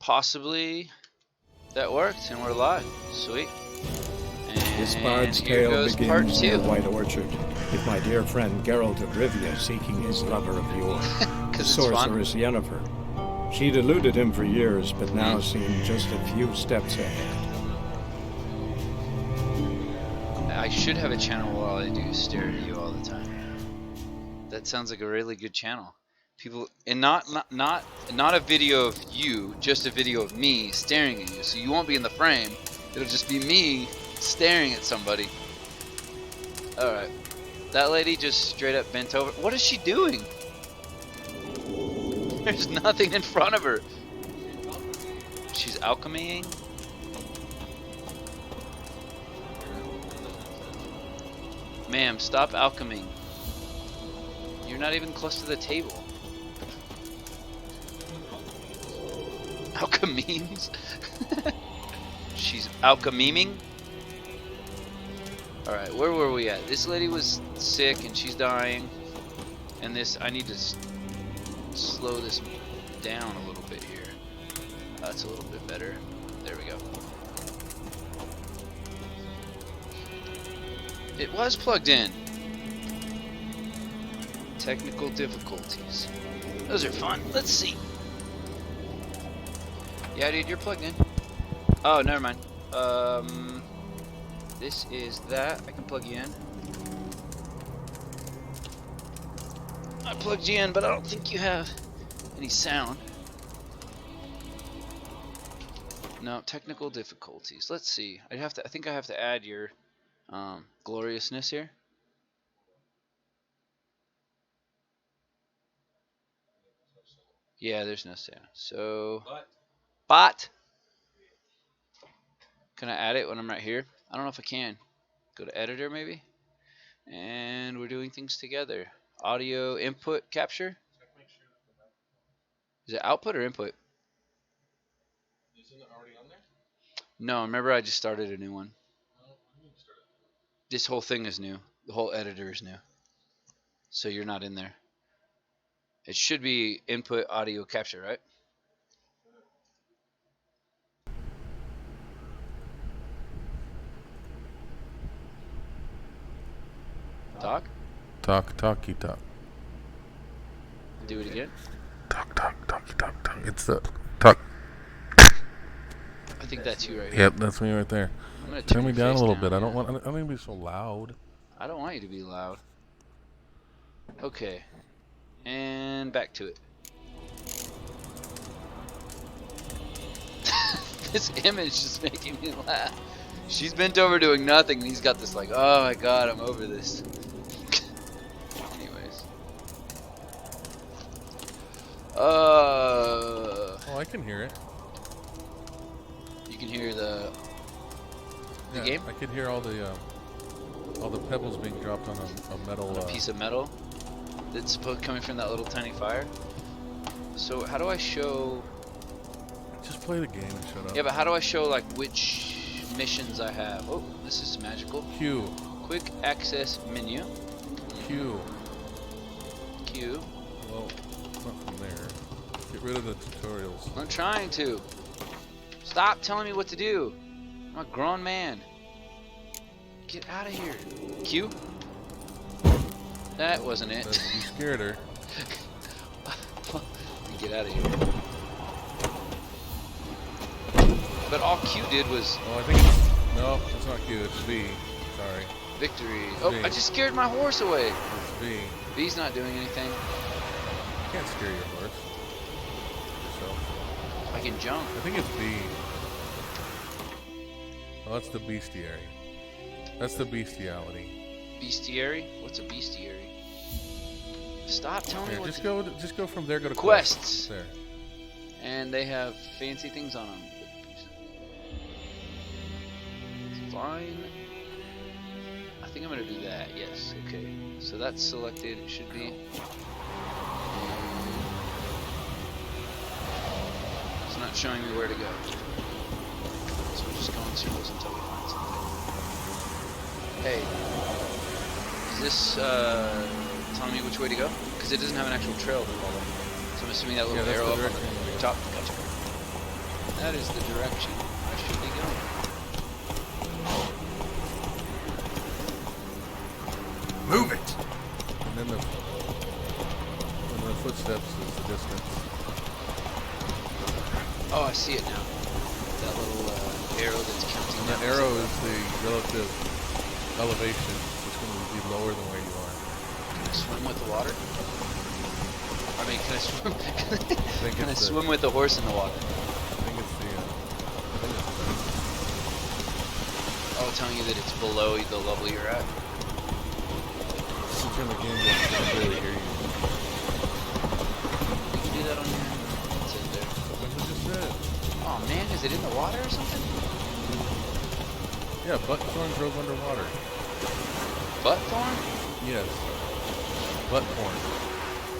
possibly that worked, and we're live. Sweet. This bard's And here tale goes part begins near 2. White Orchard, with my dear friend Geralt of Rivia seeking his lover of yore, the 'Cause it's fun. sorceress Yennefer. She'd eluded him for years, but now seemed just a few steps ahead. I should have a channel while I do stare at you all the time. That sounds like a really good channel. People, and not a video of you, just a video of me staring at you. So you won't be in the frame. It'll just be me staring at somebody. All right, that lady just straight up bent over. What is she doing? There's nothing in front of her. She's alchemying. Ma'am, stop alchemying. You're not even close to the table. Alchememes? She's alchememing? Alright, where were we at? This lady was sick and she's dying. And this, I need to slow this down a little bit here. That's a little bit better. There we go. It was plugged in. Technical difficulties. Those are fun. Let's see. Yeah, dude, you're plugged in. Oh, never mind. This is that. I can plug you in. I plugged you in, but I don't think you have any sound. No, technical difficulties. Let's see. I think I have to add your gloriousness here. Yeah, there's no sound. So bot. Can I add it when I'm right here? I don't know if I can. Go to editor maybe. And we're doing things together. Audio input capture. Is it output or input? Isn't it already on there? No, remember I just started a new one. This whole thing is new. The whole editor is new. So you're not in there. It should be input audio capture, right? Talk? Talky talk. Do it again. Talk. It's the talk. I think that's you right here. Yep, that's me right there. I'm gonna Turn me your down a face little bit. I yeah. don't want to be so loud. I don't want you to be loud. Okay. And back to it. This image is making me laugh. She's bent over doing nothing, and he's got this like, oh my god, I'm over this. Anyways. Oh, I can hear it. You can hear the game? I could hear all the pebbles being dropped on a metal piece of metal that's coming from that little tiny fire. So how do I show? Just play the game and shut up. Yeah, but how do I show like which missions I have? Oh, this is magical. Q. Quick access menu. Q. Well, not from there. Get rid of the tutorials. I'm trying to. Stop telling me what to do. I'm a grown man. Get out of here. Q? That wasn't it. You scared her. Get out of here. But all Q did was... Oh, I think it's... No, it's not Q. It's V. Sorry. Victory. It's Oh, V. I just scared my horse away. It's V. V's not doing anything. You can't scare your horse. Yourself. I can jump. I think it's V. Oh, that's the bestiary. That's the bestiality. Bestiary? What's a bestiary? Stop telling me what just go from there. Go to quests. There. And they have fancy things on them. Fine. I think I'm gonna do that. Yes. Okay. So that's selected. It should be. It's not showing me where to go. So we'll just go in circles until we find something. Hey, is this telling me which way to go? Because it doesn't have an actual trail to follow. So I'm assuming that little arrow up on the top. Gotcha. That is the direction I should be going. Move it! And then the footsteps is the distance. Oh, I see it now. That little arrow that's counting And down. the arrow is the relative elevation. It's going to be lower than where you are. Can I swim with the water? I mean, can I swim? Can I it's swim with the horse in the water? I think it's the. Oh, telling you that it's below the level you're at. Just turn the game down. I can't barely hear you. You can do that on your. It says there. That's what I just said. Oh man, is it in the water or something? Yeah, buttthorn drove underwater. Buttthorn? Yes. Butthorn.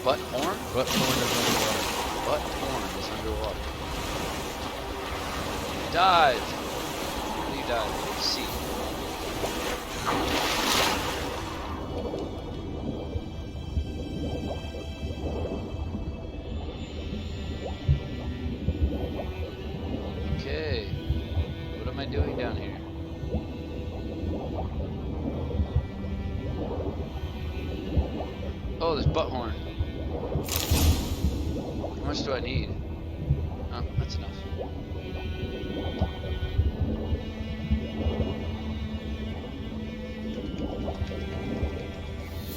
Butthorn? Butthorn is underwater. Butthorn is underwater. Dive. How do you dive? Sea. Okay. What am I doing down here? Oh, there's Butthorn. How much do I need? Oh, that's enough.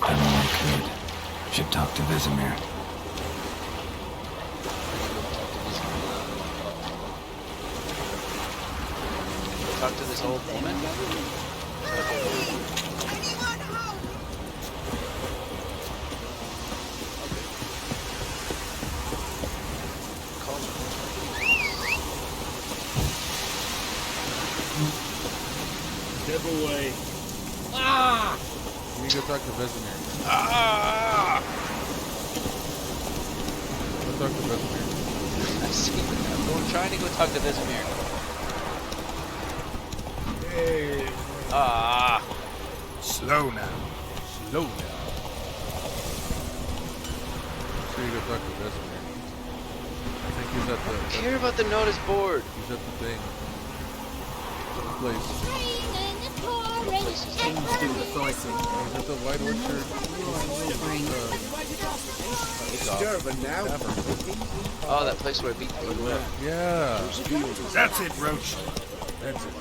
Done all I could. Should talk to Vesemir. Talk to this old woman? Call her. Step away. You need to go talk to Vesemir. Go talk to Vesemir. I see. I'm trying to go talk to Vesemir. Hey. Slow now. Slow now. So you go talk to Vesemir. I think he's at I don't care about the notice board. He's at the thing. The place. Kings do the fighting. He's at the White Orchard. Durban now. Oh, that place where I beat people up. Yeah. That's it, Roach. That's it.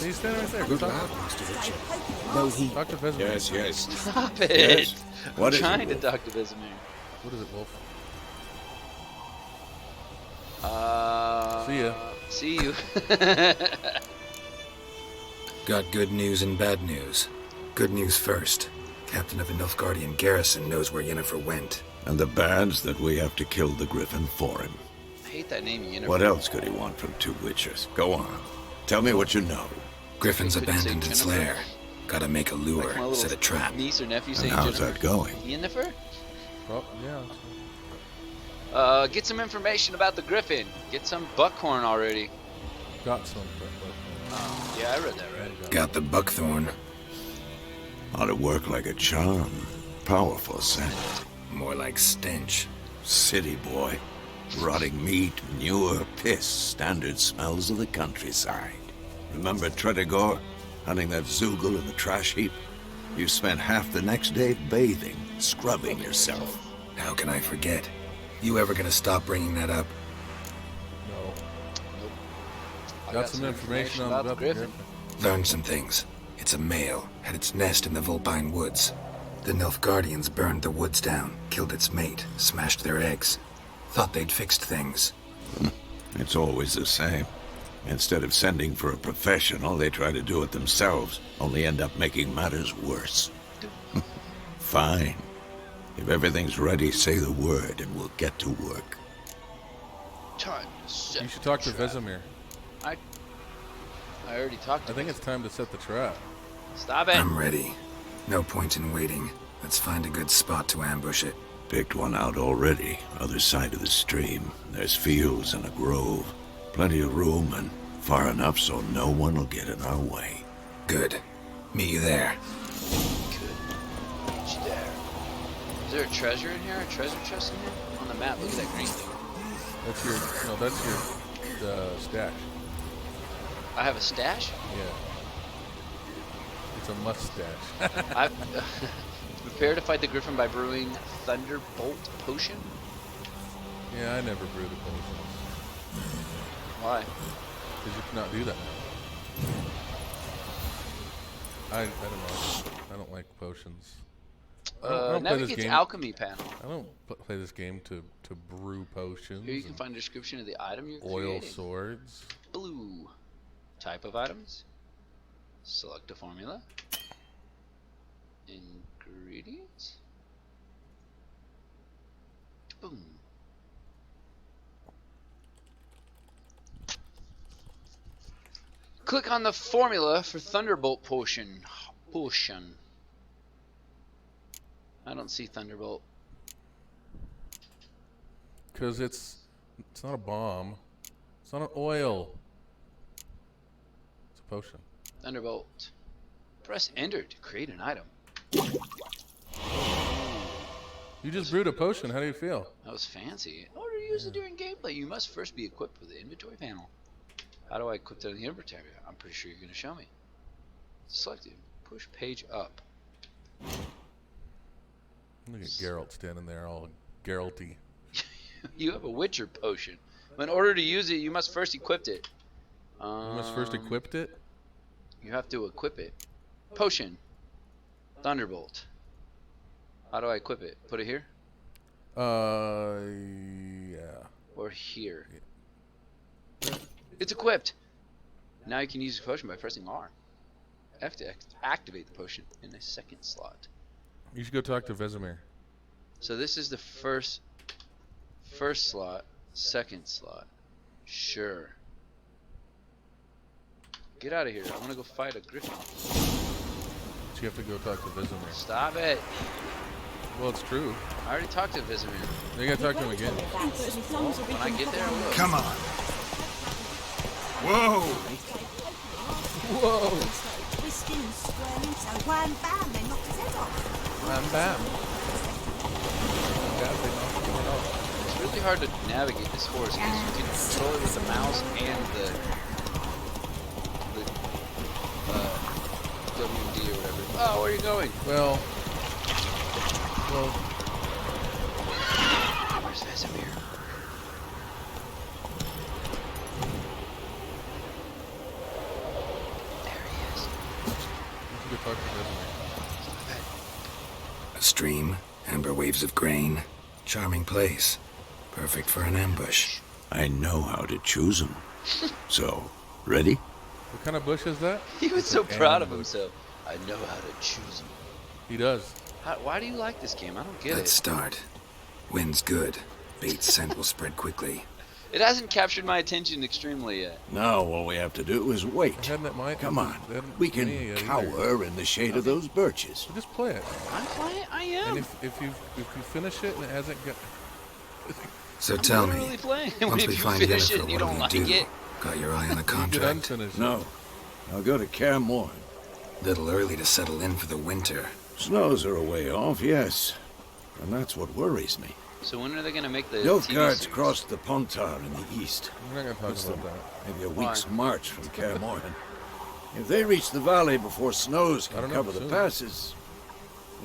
He's standing right there. Go talk. Talk to Vesemir. Yes, yes. Stop it! Yes. I'm What is trying it, to talk to Vesemir. What is it, Wolf? See ya. See you. Got good news and bad news. Good news first. Captain of the Nilfgaardian garrison knows where Yennefer went. And the bad's that we have to kill the Griffin for him. I hate that name, Yennefer. What else could he want from two witches? Go on. Tell me what you know. Griffin's You couldn't say abandoned its Jennifer? lair. Gotta make a Like lure, my little set a trap. niece or nephew And saying how's Jennifer? that going? Yennefer? Oh, yeah. Get some information about the Griffin. Get some buckhorn already. Got some. Yeah, I read that right. Got the buckthorn. Ought to work like a charm. Powerful scent. More like stench. City boy. Rotting meat, manure, piss. Standard smells of the countryside. Remember Tredigor? Hunting that Zoogle in the trash heap? You spent half the next day bathing, scrubbing yourself. How can I forget? You ever gonna stop bringing that up? No. I Got some information on about the Griffin. Learned some things. It's a male, had its nest in the Vulpine Woods. The Nilfgaardians burned the woods down, killed its mate, smashed their eggs. Thought they'd fixed things. It's always the same. Instead of sending for a professional, they try to do it themselves, only end up making matters worse. Fine. If everything's ready, say the word and we'll get to work. Time to set You should talk to the trap. Vesemir. I already talked to I think Vesemir. it's time to set the trap. Stop it. I'm ready. No point in waiting. Let's find a good spot to ambush it. Picked one out already, other side of the stream. There's fields and a grove. Plenty of room and far enough so no one will get in our way. Good. Meet you there. Good. Reach there. Is there a treasure in here? A treasure chest in here? On the map, look at that green thing. That's your stash. I have a stash? Yeah. It's a mustache. I've prepare to fight the Griffin by brewing Thunderbolt Potion? Yeah, I never brewed a potion. Why? Because you cannot do that now. I don't know. I don't like potions. I don't play this Navigate's game. alchemy panel. I don't play this game to brew potions. Here you can and find a description of the item you're oil creating. swords. Blue. Type of items. Select a formula. Ingredients. Boom. Click on the formula for Thunderbolt Potion. I don't see Thunderbolt. Because it's not a bomb. It's not an oil. It's a potion. Thunderbolt. Press enter to create an item. You just brewed a potion. How do you feel? That was fancy. In order to use it during gameplay, you must first be equipped with the inventory panel. How do I equip it in the inventory? I'm pretty sure you're going to show me. Selected. Push page up. Look at Geralt standing there all Geralty. You have a Witcher potion. In order to use it, you must first equip it. You must first equip it? You have to equip it. Potion. Thunderbolt. How do I equip it? Put it here? Yeah. Or here? It's equipped! Now you can use the potion by pressing R. F to activate the potion in a second slot. You should go talk to Vesemir. So this is the first slot, second slot. Sure. Get out of here. I want to go fight a griffin. So you have to go talk to Vesemir. Stop it. Well, it's true. I already talked to Vesemir. You gotta talk to him again. When I get there, I will. Come on. Whoa! Whoa! Twisting and squirming, so wham bam, they knocked his head off. Bam, bam. Yeah, they knocked him off. It's really hard to navigate this horse because you can control it with the mouse and the WD or whatever. Oh, where are you going? Well, Where's Vesemir? There he is. you should go talk to Vesemir. A stream, amber waves of grain. Charming place. Perfect for an ambush. I know how to choose them. So, ready? What kind of bush is that? He was It's so an proud of ambush. himself. I know how to choose him. He does. Why do you like this game? I don't get Let's it. start. Wind's good. Bait's scent will spread quickly. It hasn't captured my attention extremely yet. Now all we have to do is wait. Hadn't it might? Come on. Hadn't We me can either. cower in the shade of those birches. So just play it. I'm playing. I And am. if you finish it and it hasn't got, So tell literally me, playing. once if we you find finish it Yennefer, and you what don't do like we do? it, Got your eye on a you could contract? unfinish it. No. I'll go to Kaer Morhen. Little early to settle in for the winter. Snows are a way off, yes. And that's what worries me. so when are they gonna make the Nilfgaard's TV series? crossed the Pontar in the east. We're not What's gonna talk the- about that. Maybe a Why? week's march from Kaer Morhen. If they reach the valley before snows I can don't know, cover the soon. passes,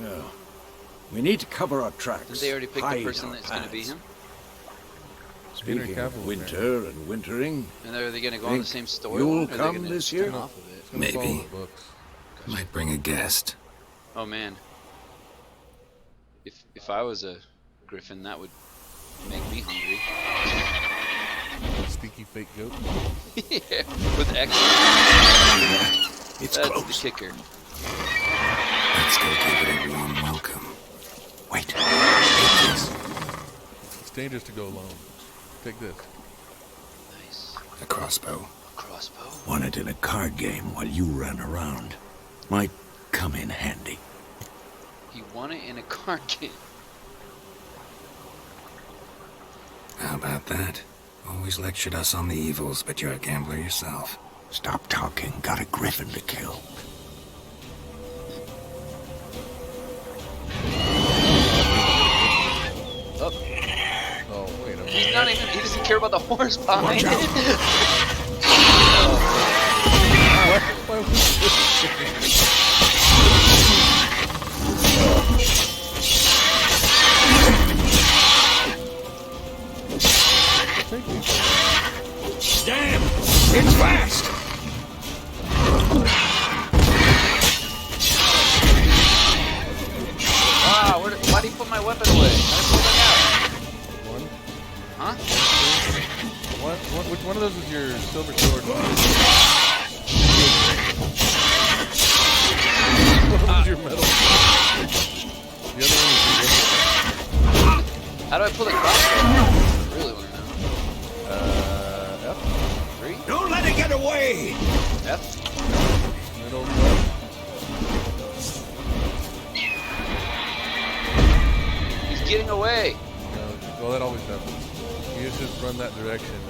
well, we need to cover our tracks. Did they already pick the hide person our that's gonna be paths. him? Speaking Henry of Cavill's winter and wintering, And are they gonna go on the Think same story? you'll Or are they come gonna this spin year? off of it? It's gonna follow Maybe. the books. Might bring a guest. Oh man. If I was a griffin, that would make me hungry. Stinky fake goat. Yeah, with X. it's That's close. the kicker. Let's go give it a warm welcome. Wait. It's dangerous to go alone. Take this. Nice. A crossbow. Crossbow. Won it in a card game while you ran around. Might come in handy. He won it in a card game. How about that? Always lectured us on the evils, but you're a gambler yourself. Stop talking. Got a griffin to kill. Up. Oh, wait a minute. He's not even. He doesn't care about the horse behind it. Why was this? Damn! It's fast! Wow, why do you put my weapon away? How did I pull that One. out? Huh? Which one of those is your silver sword? What was your metal? The other one is your weapon. How do I pull the crossbow? I really want to know. F. 3? Don't let it get away! F? Middle button. He's getting away. Well, that always happens. You just run that direction. And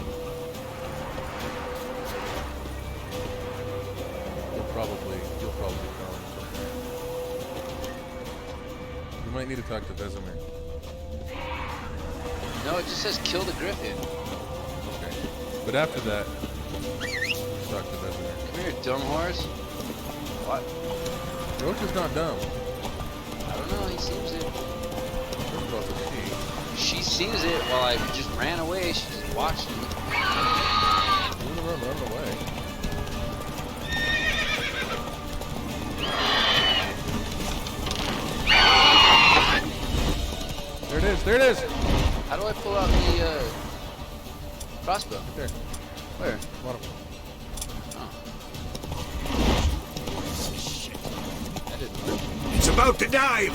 you'll probably follow him. You might need to talk to Vesemir. No, it just says kill the griffin. Okay. But after that, let's talk to Vesemir. Come here, dumb horse. What? Roach is not dumb. I don't know, he seems it. First of all, it's a she. She seems it while I just ran away. She just watched me. You're gonna run away. There it is, there it is! How do I pull out the crossbow? Right there. Where? Bottom. That didn't work. It's about to dive!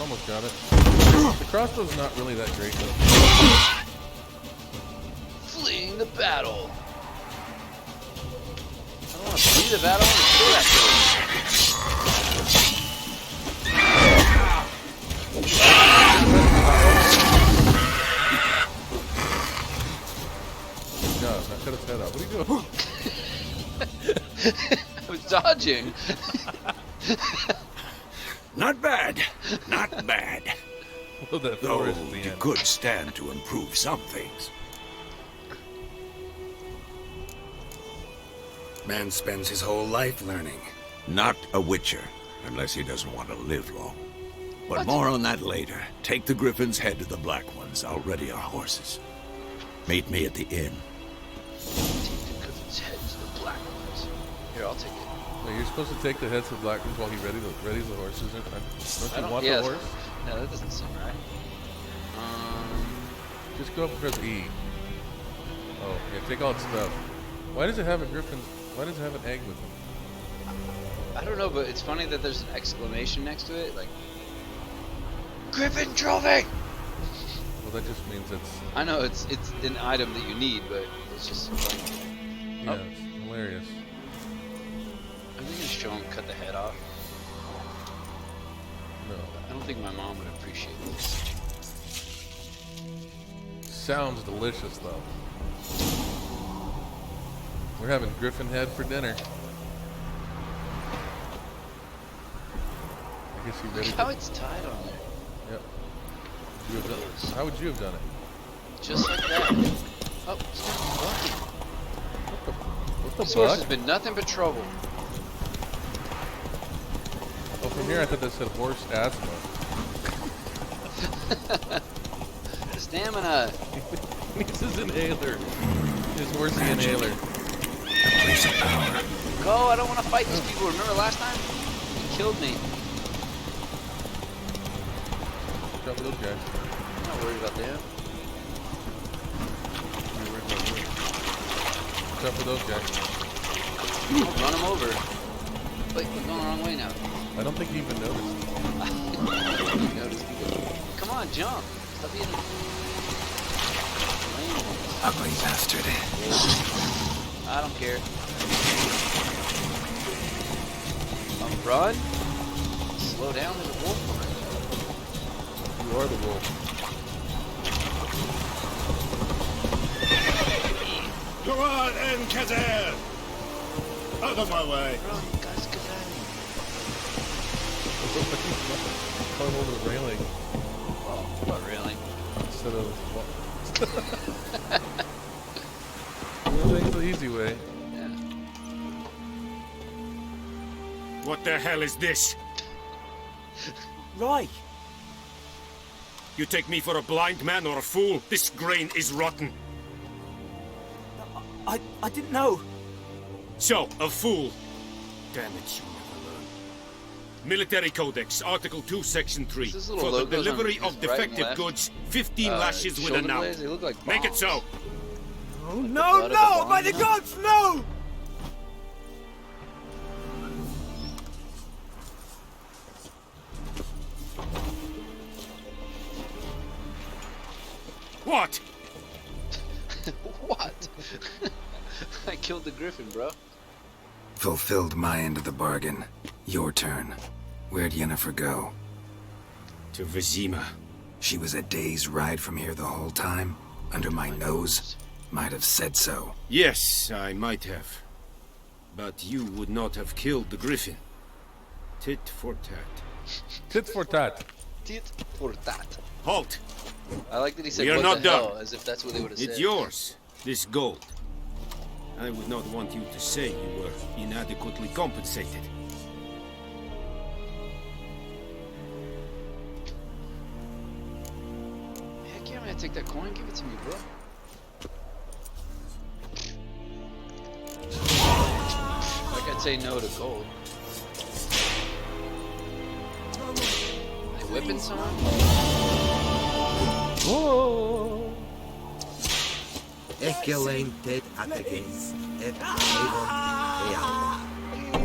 Almost got it. The crossbow's not really that great though. Fleeing the battle. I don't want to flee the battle. I want to kill that No, not cut its head off. What are you doing? I was dodging. Not bad. Not bad. Well, that Though forest at the you end. could stand to improve some things. Man spends his whole life learning. Not a witcher, unless he doesn't want to live long. But What? more on that later. Take the griffin's head to the black ones. I'll ready our horses. Meet me at the inn. Take the griffin's head to the black ones. Here, I'll take it. Wait, you're supposed to take the heads of the black ones while he readies the horses. Don't you want yeah, the horse? No, that doesn't seem right. Just go up and press E. Oh, yeah, take all its stuff. Why does it have a griffin? Why does it have an egg with him? I don't know, but it's funny that there's an exclamation next to it, like Griffin trophy. Well, that just means it's... I know it's an item that you need, but it's just funny. Yeah, Oh. it's hilarious. Are we gonna show him cut the head off? No. I don't think my mom would appreciate this. Sounds delicious, though. We're having griffin head for dinner. I guess you Look ready? how it's tied on there. Yep. Would you have done it? How would you have done it? Just like that. Oh, stop walking. What the This horse has fuck? been nothing but trouble. Oh, from here I thought that said horse asthma. Stamina. This is inhaler. His horsey inhaler. Place of power. Go, I don't want to fight these people. Remember last time? He killed me. Watch out for those guys. I'm not worried about them. You're worried about me. Watch out for those guys. I'll run them over. Wait, we're going the wrong way now. I don't think he even noticed. You noticed either. Come on, jump. Stop being lame. Ugly bastard. I don't care. Run. slow down? There's a wolf behind You are the wolf. Come on, Enkazer! Out of my way! you. Run, guys, get out of Climb over the railing here. Oh, what railing? instead of. I think it's the easy way. Yeah. What the hell is this? Right. You take me for a blind man or a fool? This grain is rotten. I didn't know. So, a fool. Damn it, you never learn. Military Codex, Article 2, Section 3. This little For the logos on delivery his of right and defective left. goods, 15 lashes with a Shoulder knout. blades, they look like Make it bombs. so. Oh, blood no, of a no! bomb By the now? gods, no! What? What? I killed the griffin, bro. Fulfilled my end of the bargain. Your turn. Where'd Yennefer go? To Vizima. She was a day's ride from here the whole time? Under my nose? Might have said so. Yes, I might have. But you would not have killed the griffin. Tit for tat. Tit for tat. Tit for tat. Halt! I like that he said, We are what not the hell, done. as if that's what they would have said. It's yours, this gold. I would not want you to say you were inadequately compensated. Heck yeah, I'm gonna take that coin. Give it to me, bro. Like I'd say no to gold. They whipping someone? Whoa! Echolented against I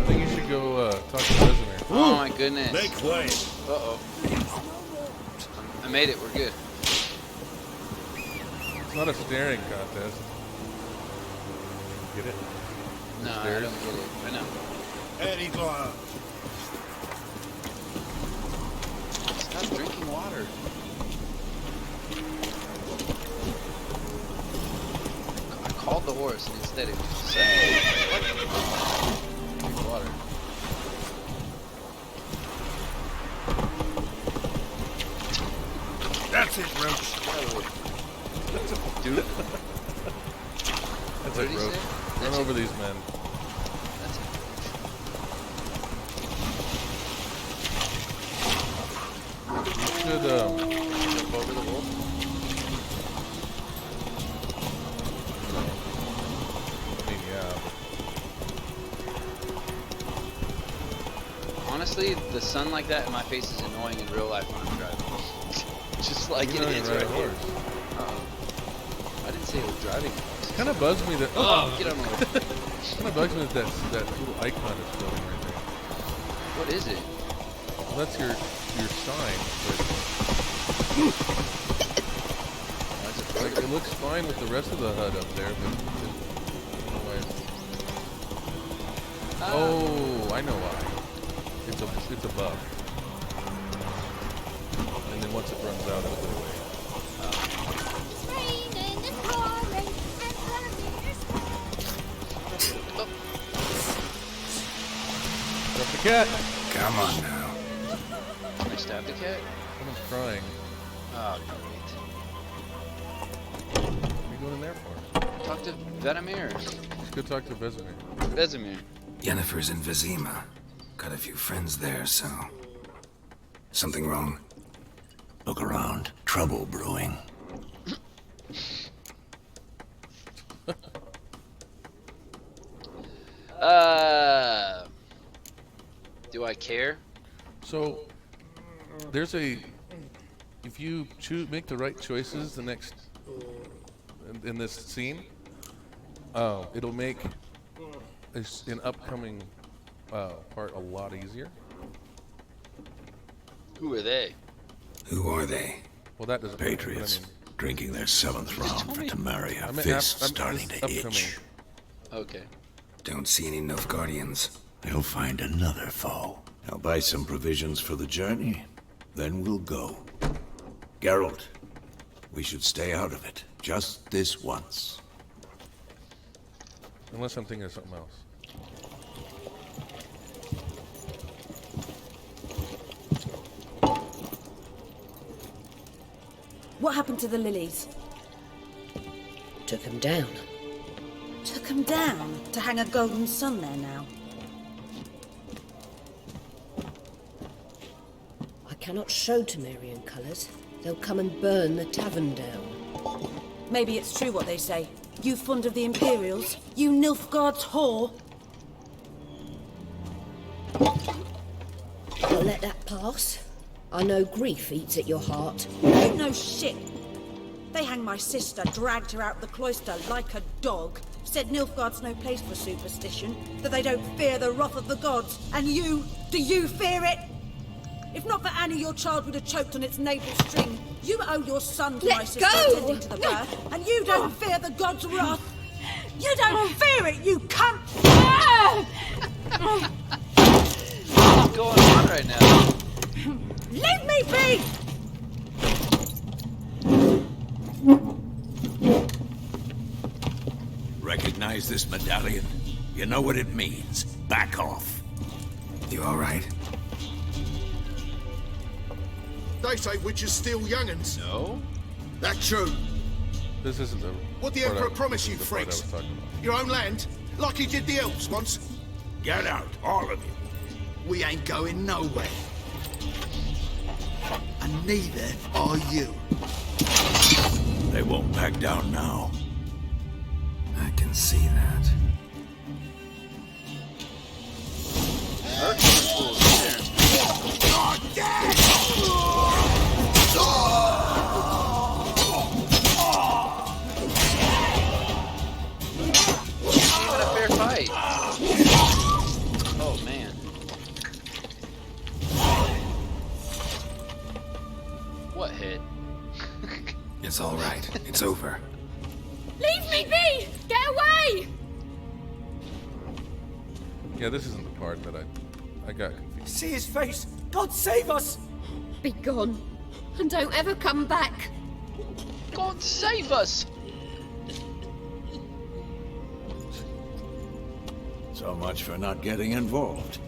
think you should go talk to Vesemir. Oh my goodness. Make way! Uh-oh. I made it. We're good. It's not a staring contest. Get it? No, I Stairs? don't get it. I know. Very good. Stop drinking water. I called the horse and instead it said, drink water. That's it, Roach. Dude, That's what it, did he bro. say? Run That's over it. these men. That's it. You should jump over the wolf. I mean, yeah. Honestly, the sun like that in my face is annoying in real life when I'm driving. Just like You it know is you ride right a here. horse. Uh-oh. I didn't say it was driving. It kind of bugs me that. Oh, get on my way. Kind of bugs me that that little icon is floating right there. What is it? Well, that's your sign, but Why is it like, floating? it looks fine with the rest of the HUD up there, but I don't know why it's- Oh, I know why. It's a bug. And then once it runs out, it'll go away. It's raining, it's pouring, and Drop the cat! Come on now. Can I stab the cat? Someone's crying. Oh, great. What are you going in there for? Talk to Vesemir. Let's go talk to Vesemir. Vesemir. Yennefer's in Vizima. Got a few friends there, so... Something wrong? Look around. Trouble brewing. Do I care? So, there's a... If you make the right choices the next... in this scene, it'll make an upcoming part a lot easier. Who are they? Who are they? Well, that doesn't matter, but Patriots. I mean, Drinking their 7th round for Tamaria. I meant Fists I'm starting this to upcoming. itch. Okay. Don't see any Nilfgaardians. they'll find another foe. I'll buy some provisions for the journey, then we'll go. Geralt, we should stay out of it, just this once. Unless I'm thinking of something else. What happened to the lilies? Took him down. Took them down to hang a golden sun there now. I cannot show Temerian colours. They'll come and burn the tavern down. Maybe it's true what they say. You fond of the Imperials? You Nilfgaard's whore? I'll let that pass. I know grief eats at your heart. Ain't no shit. They hanged my sister, dragged her out the cloister like a dog. Said Nilfgaard's no place for superstition, that they don't fear the wrath of the gods. And you, do you fear it? If not for Annie, your child would have choked on its navel string. You owe your son to my sister attending to the birth, and you don't fear the gods' wrath. You don't fear it, you cunt! What's going on right now? Leave me be! Recognize this medallion? You know what it means. Back off. You all right? They say witches steal young'uns. No. That true. This isn't the. What the part Emperor I- promised you, the part I was freaks? talking about. Your own land, like he did the elves once. Get out, all of you. We ain't going nowhere. And neither are you. They won't back down now. I can see that. What a fair fight. Oh man. What hit? It's all right. It's over. Leave me be! Get away! Yeah, this isn't the part that I got confused. See his face! God save us! Be gone. And don't ever come back. God save us! So much for not getting involved.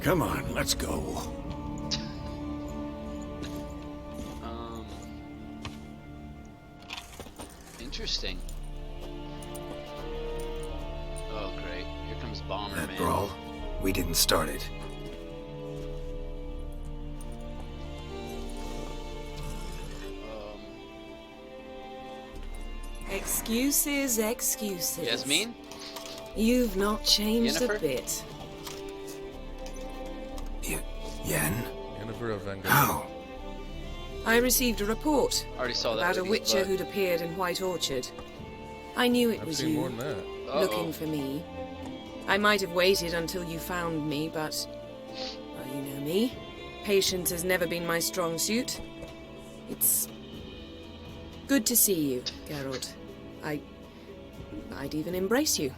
Come on, let's go. Interesting. Oh great, here comes Bomber That Man. brawl, we didn't start it. Excuses, excuses. Yasmin? You've not changed Yennefer? a bit. Yen? Yennefer of Vanguard. How? I received a report Already saw that. about a lady's witcher butt. whod appeared in White Orchard. I knew it I've was seen more you, than that. looking for me. I might have waited until you found me, but... well, you know me. Patience has never been my strong suit. It's... good to see you, Geralt. I'd even embrace you.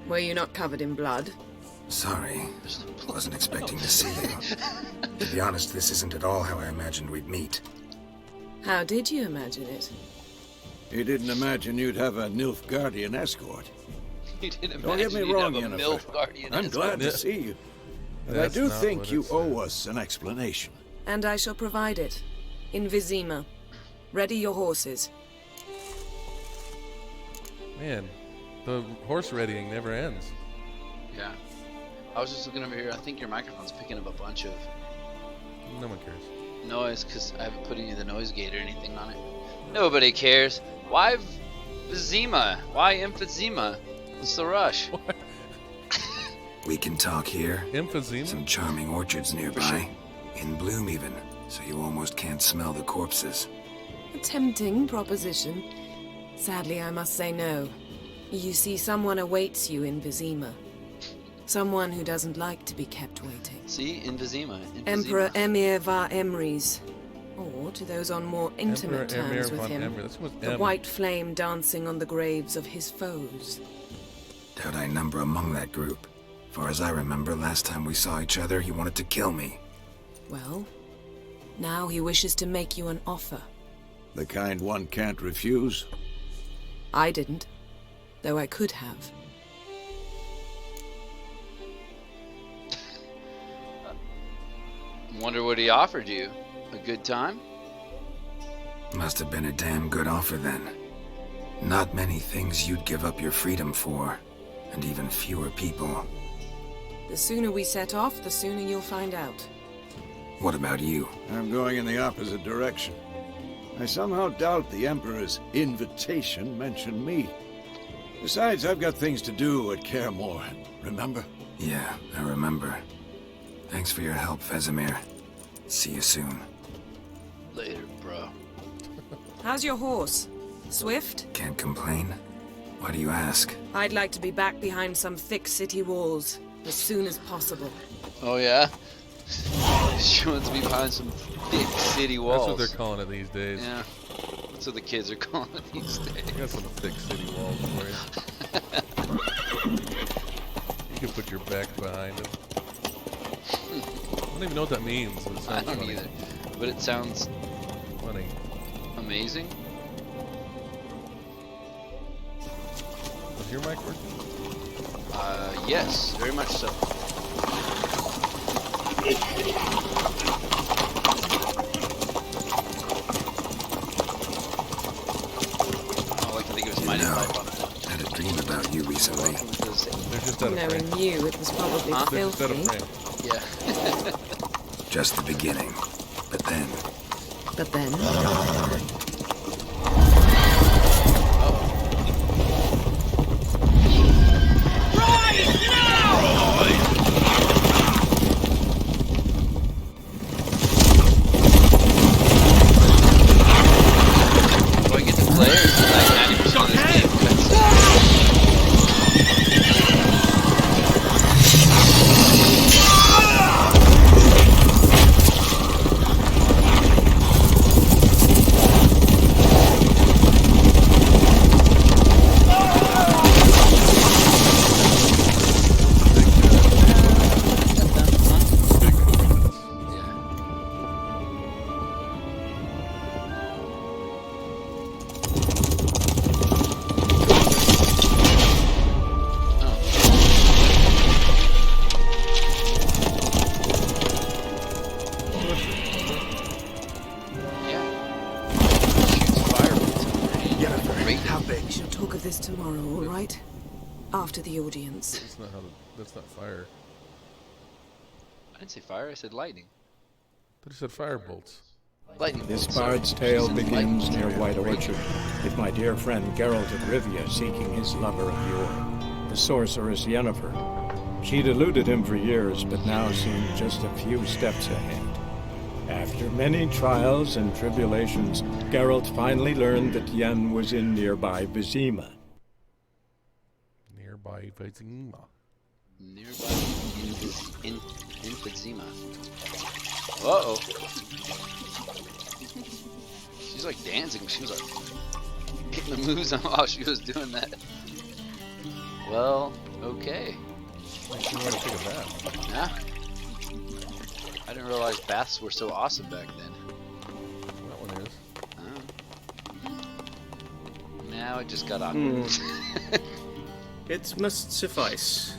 Were you not covered in blood? Sorry. Wasn't expecting to see you. To be honest, this isn't at all how I imagined we'd meet. How did you imagine it? You didn't imagine you'd have a Nilfgaardian escort. You didn't Don't get me imagine you'd wrong, have a Yennefer. MILF guardian I'm escort. glad to see you. But That's I do not think what you it said. owe us an explanation. And I shall provide it. In Vizima. Ready your horses. Man, the horse readying never ends. Yeah. I was just looking over here. I think your microphone's picking up a bunch of No one cares. noise because I haven't put any of the noise gate or anything on it. Nobody cares. Why Vizima? Why emphysema? What's the rush? We can talk here. Emphysema? Some charming orchards nearby. In bloom even, so you almost can't smell the corpses. A tempting proposition. Sadly, I must say no. You see, someone awaits you in Vizima. Someone who doesn't like to be kept waiting. See, emphysema. Emperor Emir var Emrys. Or, to those on more intimate Emperor Emir terms with von him, Emry. That's with the M. white flame dancing on the graves of his foes. Doubt I number among that group. Far as I remember, last time we saw each other, he wanted to kill me. Well, now he wishes to make you an offer. The kind one can't refuse? I didn't, though I could have. Wonder what he offered you. A good time? Must have been a damn good offer then. Not many things you'd give up your freedom for, and even fewer people. The sooner we set off, the sooner you'll find out. What about you? I'm going in the opposite direction. I somehow doubt the Emperor's invitation mentioned me. Besides, I've got things to do at Karamor, remember? Yeah, I remember. Thanks for your help, Vesemir. See you soon. Later, bro. How's your horse? Swift? Can't complain. Why do you ask? I'd like to be back behind some thick city walls as soon as possible. Oh yeah? She wants to be behind some thick city walls. That's what they're calling it these days. Yeah. That's what the kids are calling it these days. I got some thick city walls for you. You can put your back behind them. I don't even know what that means, but it sounds I don't funny. either. But it sounds Funny. amazing. Is your mic working? Yes, very much so. I like to think it was mighty pipe on it. I had a dream about you recently. They're just out of Knowing frame. you, it was probably Huh? They're just out of filthy. frame. Yeah. Just the beginning. But then, But then, Do I get to play? Or is it like 90% of this game cuts? we shall talk of this tomorrow, all right? After the audience. That's not how. That's not fire. I didn't say fire, I said lightning. But it said fire bolts. Lightning. This bolts, sorry. bard's tale She's in begins lightning. near White Orchard, with my dear friend Geralt of Rivia seeking his lover of yore, the sorceress Yennefer. She'd eluded him for years, but now seemed just a few steps ahead. After many trials and tribulations, Geralt finally learned that Yen was in nearby Vizima. Nearby Vizima. Nearby in Fadzima. Uh-oh. She's like dancing. She was like hitting the moves on while she was doing that. Well, okay. Makes me want to take a bath. Yeah. I didn't realize baths were so awesome back then. That one is. Oh. Now it just got awkward. It must suffice.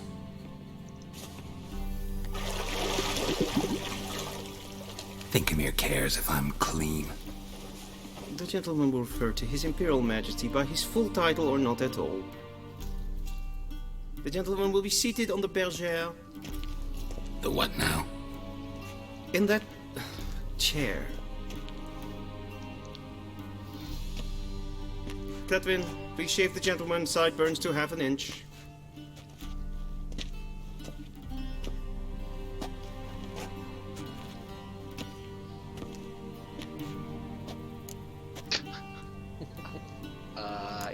Thinkemere cares if I'm clean. The gentleman will refer to His Imperial Majesty by his full title or not at all. The gentleman will be seated on the bergère. The what now? In that chair. Cletwin, please shave the gentleman's sideburns to half an inch.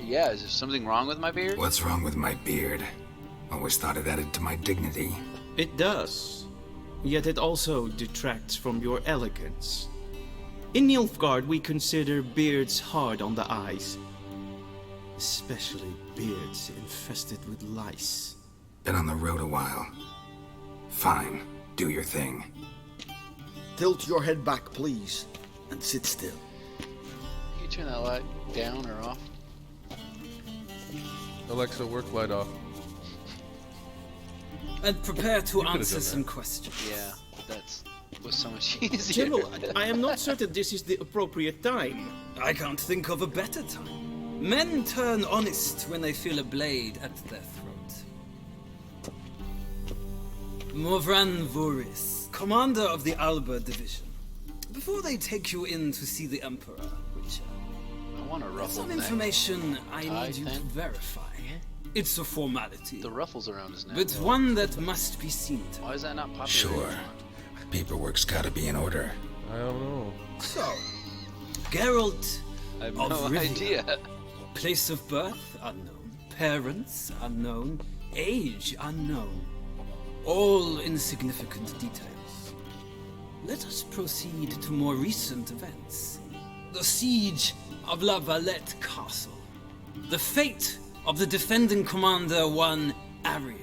Yeah, is there something wrong with my beard? What's wrong with my beard? Always thought it added to my dignity. It does. Yet it also detracts from your elegance. In Nilfgaard, we consider beards hard on the eyes. Especially beards infested with lice. Been on the road a while. Fine. Do your thing. Tilt your head back, please, and sit still. Can you turn that light down or off? Alexa, work light off. And prepare to You could've answer done some that. questions. Yeah, that's was so much easier. General, I am not certain this is the appropriate time. I can't think of a better time. Men turn honest when they feel a blade at their throat. Morvran Voris, commander of the Alba Division. Before they take you in to see the Emperor, which I want to there's ruffle some neck. information I Tie need you to thing. verify. It's a formality, The ruffles around his neck. but one that must be seen to. Why is that not popular? Sure. Paperwork's gotta be in order. I don't know. So, Geralt I have of no Rivia. idea. Place of birth unknown, parents unknown, age unknown. All insignificant details. Let us proceed to more recent events. The siege of La Valette Castle. The fate of the defending commander, one Arian.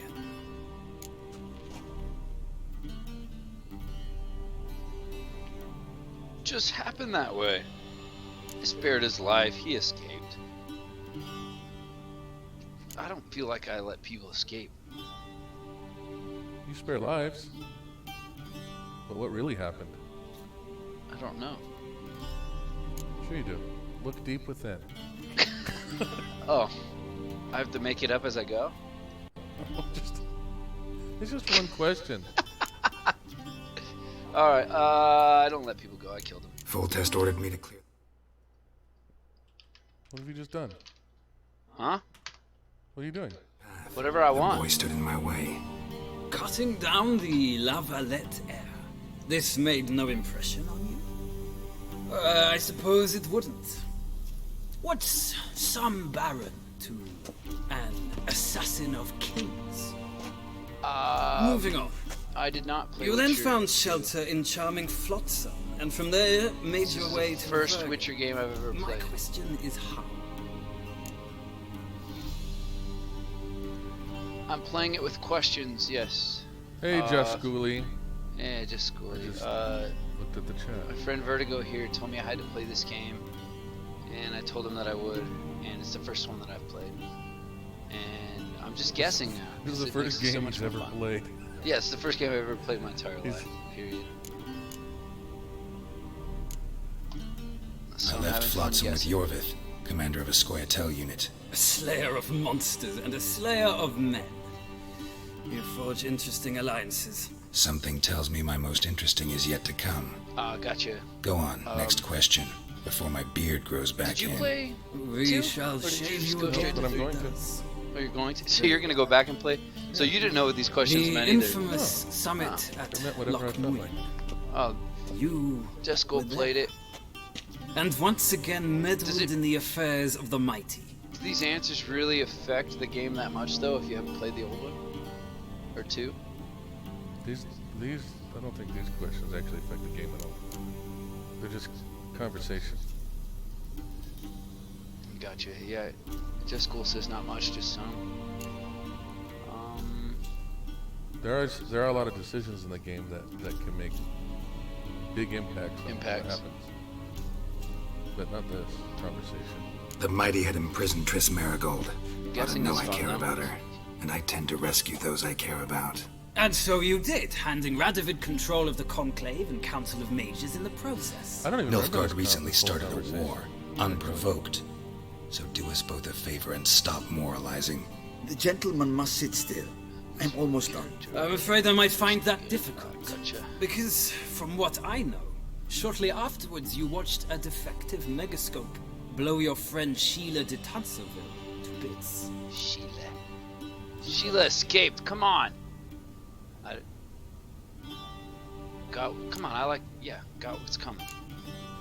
Just happened that way. I spared his life. He escaped. I don't feel like I let people escape. You spare lives. But what really happened? I don't know. Sure you do. Look deep within. Oh, I have to make it up as I go? It's just one question. Alright, I don't let people go. I killed him. Full test ordered me to clear. What have you just done? Huh? What are you doing? Whatever I The want. boy stood in my way. Cutting down the La Valette heir. This made no impression on you? I suppose it wouldn't. What's some baron to an assassin of kings? Moving on. I did not play You then Witcher. found shelter in charming Flotsam, and from there made This your is way the to first Verg. Witcher game I've ever My played. question is how? I'm playing it with questions, yes. Hey, Just Schooly. Yeah, just school. Just looked at the chat. My friend Vertigo here told me I had to play this game, and I told him that I would, and it's the first one that I've played. And I'm just guessing now. This is the first game he's ever played. Yeah, it's the first game I've ever played in my entire life, period. So I I'm left having fun Flotsam with guessing. Yorvith, commander of a Scoia'tael unit. A slayer of monsters and a slayer of men. You forge interesting alliances. Something tells me my most interesting is yet to come. Gotcha. Go on, next question, before my beard grows back Did you in. play We two? shall Or did you shave just you go straight again. But I'm going to. Oh, you're going to? So you're going to go back and play? So you didn't know what these questions The meant either? infamous summit at I meant whatever I Loch felt Muir. like. Oh, You just go were there. played it. And once again meddled Does it- in the affairs of the mighty. Do these answers really affect the game that much, though, if you haven't played the old one? Or two? These, I don't think these questions actually affect the game at all. They're just conversation. Gotcha. Yeah, just school says not much, just some. There are a lot of decisions in the game that can make big impacts on what Impacts. happens. But not this conversation. The mighty had imprisoned Triss Marigold. Ought to Guessing know is I fun, care though. about her, and I tend to rescue those I care about. And so you did, handing Radovid control of the Conclave and Council of Mages in the process. I don't even remember this Nilfgaard recently full started a conversation. war, unprovoked. So do us both a favor and stop moralizing. The gentleman must sit still. I'm almost done. I'm afraid I might find that difficult. Gotcha. Because, from what I know, shortly afterwards you watched a defective megascope blow your friend Sheila de Tanserville to bits. Sheila escaped. Come on. Come on. Got what's coming.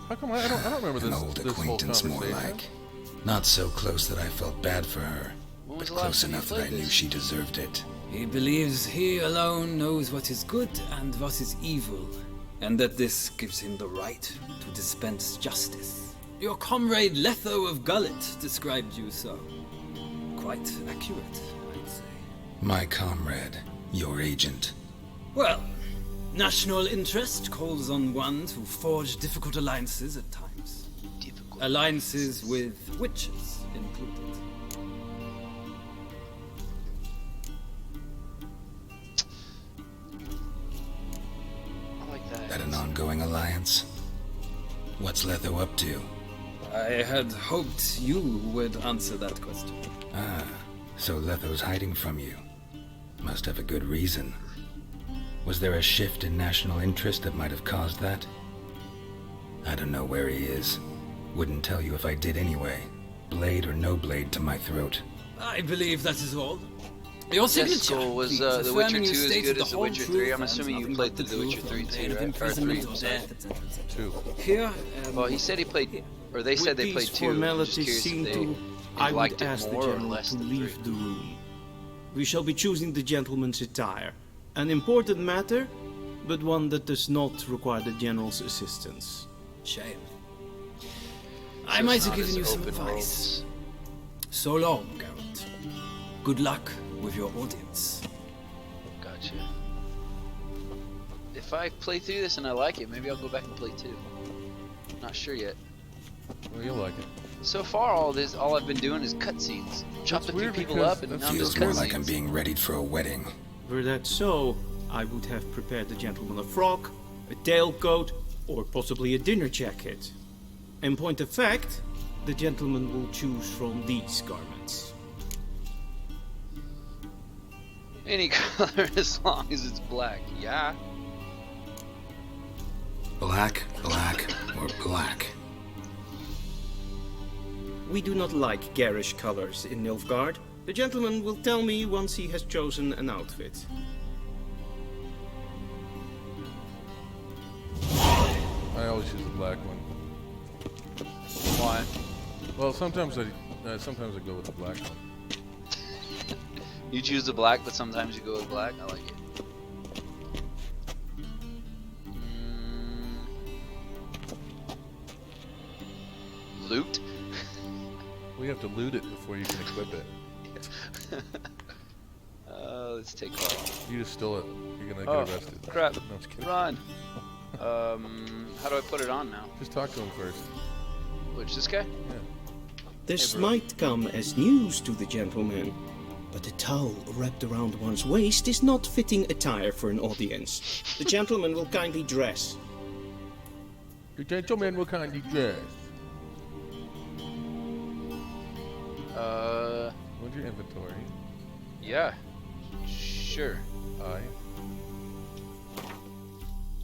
How come I don't remember An this, old this whole acquaintance, more conversation? like. Not so close that I felt bad for her, When but was the last close time you enough that I played knew this? she deserved it. He believes he alone knows what is good and what is evil, and that this gives him the right to dispense justice. Your comrade Letho of Gullet described you so. Quite accurate, I'd say. My comrade, your agent. Well, national interest calls on one to forge difficult alliances at times. Alliances with witches included. I like that. That an ongoing alliance? What's Letho up to? I had hoped you would answer that question. Ah, so Letho's hiding from you. Must have a good reason. Was there a shift in national interest that might have caused that? I don't know where he is. Wouldn't tell you if I did anyway. Blade or no blade to my throat. I believe that is all. Your signature. Skull, was please, The Witcher 2 affirming you as stated good the as The whole Witcher truth 3? I'm and assuming you nothing played but The Witcher 3 truth, too, of right? Or imprisonment 3, or sorry. death, etc., etc. 2. Here, Well, he said he played, or they said they played 2. I'm just formalities curious seen if to, they I liked would it ask the more or general less to than leave 3. the room. We shall be choosing the gentleman's attire. An important matter, but one that does not require the general's assistance. shame. So I it's might have not given as you some open advice. roads. So long, Geralt. Good luck with your audience. Gotcha. If I play through this and I like it, maybe I'll go back and play 2. Not sure yet. Well, you'll like it. So far, all I've been doing is cutscenes. Chopped a few weird people because up, and that now I'm just Feels more like I'm cutscenes. being readied for a wedding. Were that so, I would have prepared the gentleman a frock, a tailcoat, or possibly a dinner jacket. In point of fact, the gentleman will choose from these garments. Any color as long as it's black. Yeah. Black, black, or black. We do not like garish colors in Nilfgaard. The gentleman will tell me once he has chosen an outfit. I always use the black one. Why? Well, sometimes I go with the black one. You choose the black, but sometimes you go with black. I like it. Loot? We have to loot it before you can equip it. Let's take off. You just stole it. You're gonna get arrested. Crap. No, I'm just kidding. Run. How do I put it on now? Just talk to him first. Which, this guy? Yeah. This Hey, bro. might come as news to the gentleman, but a towel wrapped around one's waist is not fitting attire for an audience. The gentleman will kindly dress. The gentleman will kindly dress. What's your inventory? Yeah. Sure.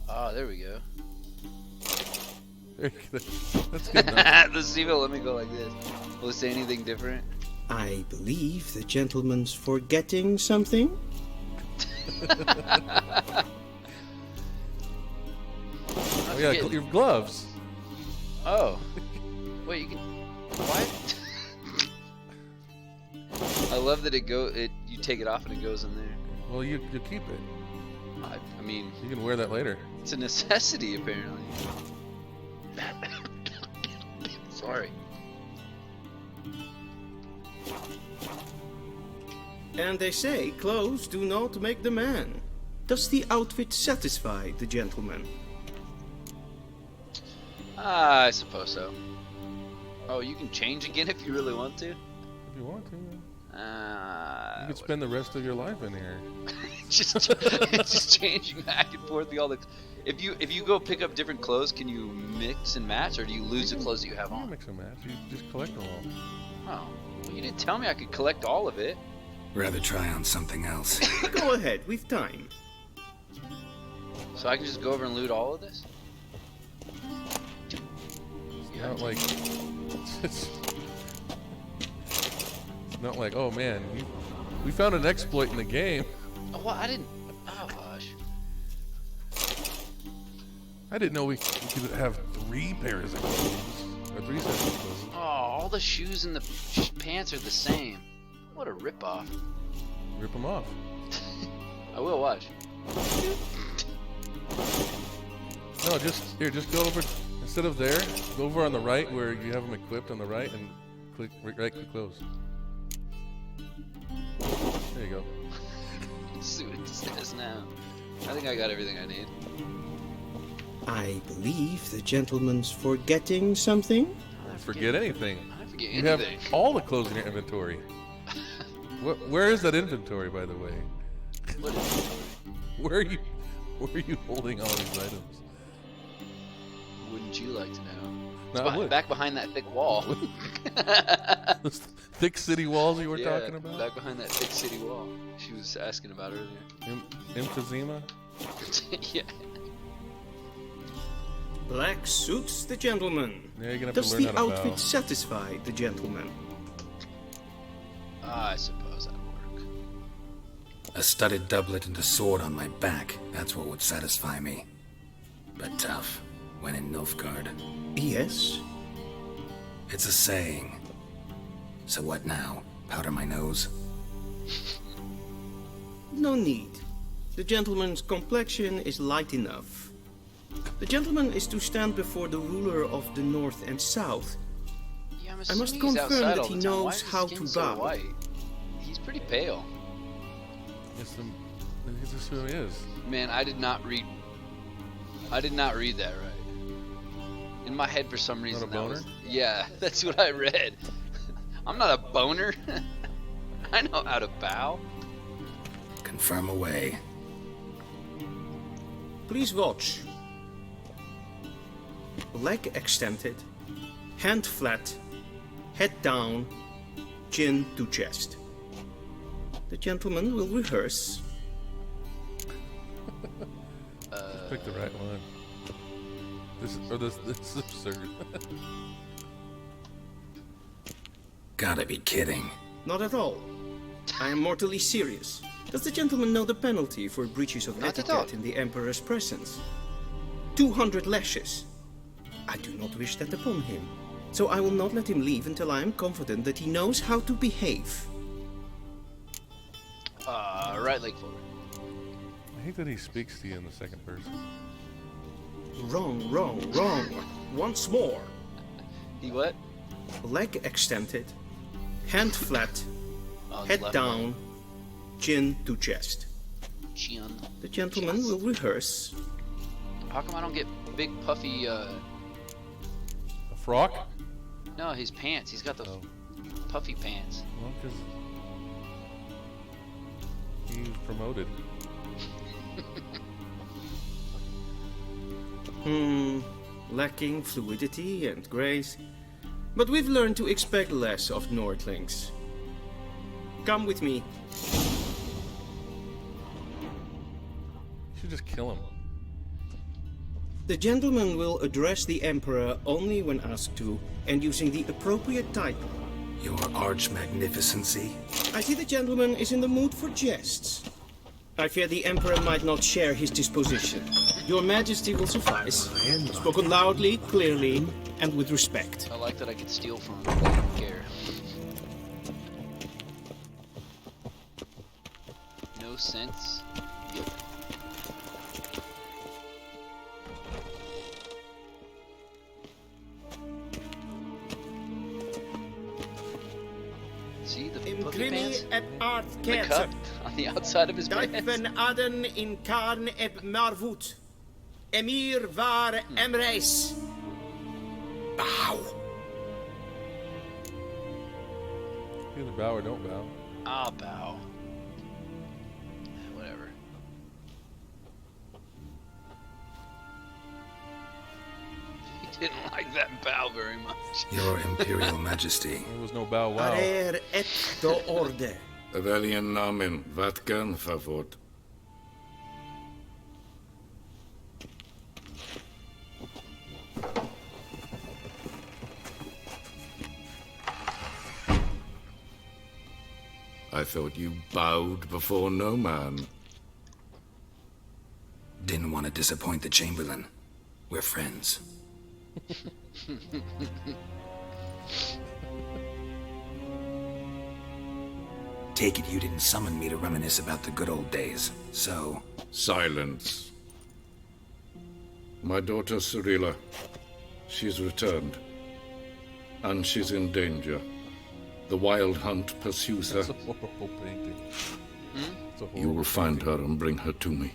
Ah, there we go. That's good enough. The C will let me go like this. Will it say anything different? I believe the gentleman's forgetting something. Oh yeah, your gloves. Oh. Wait, you can. What? I love that you take it off and it goes in there. Well, you keep it. I mean, you can wear that later. It's a necessity, apparently. Sorry. And they say clothes do not make the man. Does the outfit satisfy the gentleman? I suppose so. Oh, you can change again if you really want to? If you want to. You could What? spend the rest of your life in here. just changing back and forth. If you go pick up different clothes, can you mix and match, or do you lose the clothes that you have You on? mix and match. You just collect them all. Oh, well, you didn't tell me I could collect all of it. Rather try on something else. Go ahead, we've time. So I can just go over and loot all of this? It's not like it's not like, oh man, we found an exploit in the game. Oh, well, I didn't. Oh gosh. I didn't know we could have 3 pairs of clothes or 3 sets of clothes. Oh, all the shoes and the pants are the same. What a ripoff. Rip them off. I will watch. No, just go over instead of there. Go over on the right where you have them equipped on the right and right click close. There you go. See what it says now. I think I got everything I need. I believe the gentleman's forgetting something. Forget anything. I forget You have anything. all the clothes in your inventory. Where is that inventory, by the way? What? Where are you holding all these items? Wouldn't you like to know? No, I would. Back behind that thick wall. Those thick city walls you were Yeah, talking about? back behind that thick city wall. She was asking about earlier. Emphysema? Yeah. Black suits the gentleman. Yeah, you're gonna have Does to learn the how to outfit bow. satisfy the gentleman? I suppose that'll work. A studded doublet and a sword on my back, that's what would satisfy me. But tough, when in Nilfgaard. Yes? It's a saying. So what now? Powder my nose? No need. The gentleman's complexion is light enough. The gentleman is to stand before the ruler of the North and South. Yeah, I'm I must assuming he's confirm outside that all he the time. Why knows is his how skin to so bow. white? He's pretty pale. He's just who he is. Man, I did not read that right. In my head, for some reason, Not a boner? that was, yeah, that's what I read. I'm not a boner. I know how to bow. Confirm away. Please watch. Leg extended, hand flat, head down, chin to chest. The gentleman will rehearse. Pick the right one. This is absurd. Gotta be kidding. Not at all. I am mortally serious. Does the gentleman know the penalty for breaches of Not at all. etiquette in the Emperor's presence? 200 lashes. I do not wish that upon him, so I will not let him leave until I am confident that he knows how to behave. Right leg forward. I hate that he speaks to you in the second person. Wrong, wrong, wrong. Once more. He what? Leg extended, hand flat, Oh, head left down, chin to chest. Chin. The gentleman will rehearse. How come I don't get big puffy? A frock? No, his pants. He's got the Oh. puffy pants. Well, because he was promoted. Lacking fluidity and grace. But we've learned to expect less of Nordlings. Come with me. You should just kill him. The gentleman will address the Emperor only when asked to, and using the appropriate title. Your arch-magnificency? I see the gentleman is in the mood for jests. I fear the Emperor might not share his disposition. Your Majesty will suffice. Spoken loudly, clearly, and with respect. I like that I could steal from him. I don't care. No sense. Yep. See the puffy pants? The cup on the outside of his pants. Aden in Karn eb Marvut. Emir var Emreis. Bow. Either bow or don't bow. I'll bow. Whatever. He didn't like that bow very much. Your Imperial Majesty. There was no bow wow. Arer et do orde. Evelian namen, wat kan favort? I thought you bowed before no man. Didn't want to disappoint the Chamberlain. We're friends. Take it you didn't summon me to reminisce about the good old days, so... Silence. My daughter Cyrilla, she's returned. And she's in danger. The Wild Hunt pursues her. It's a horrible painting. That's a You will horrible find her and bring her to me.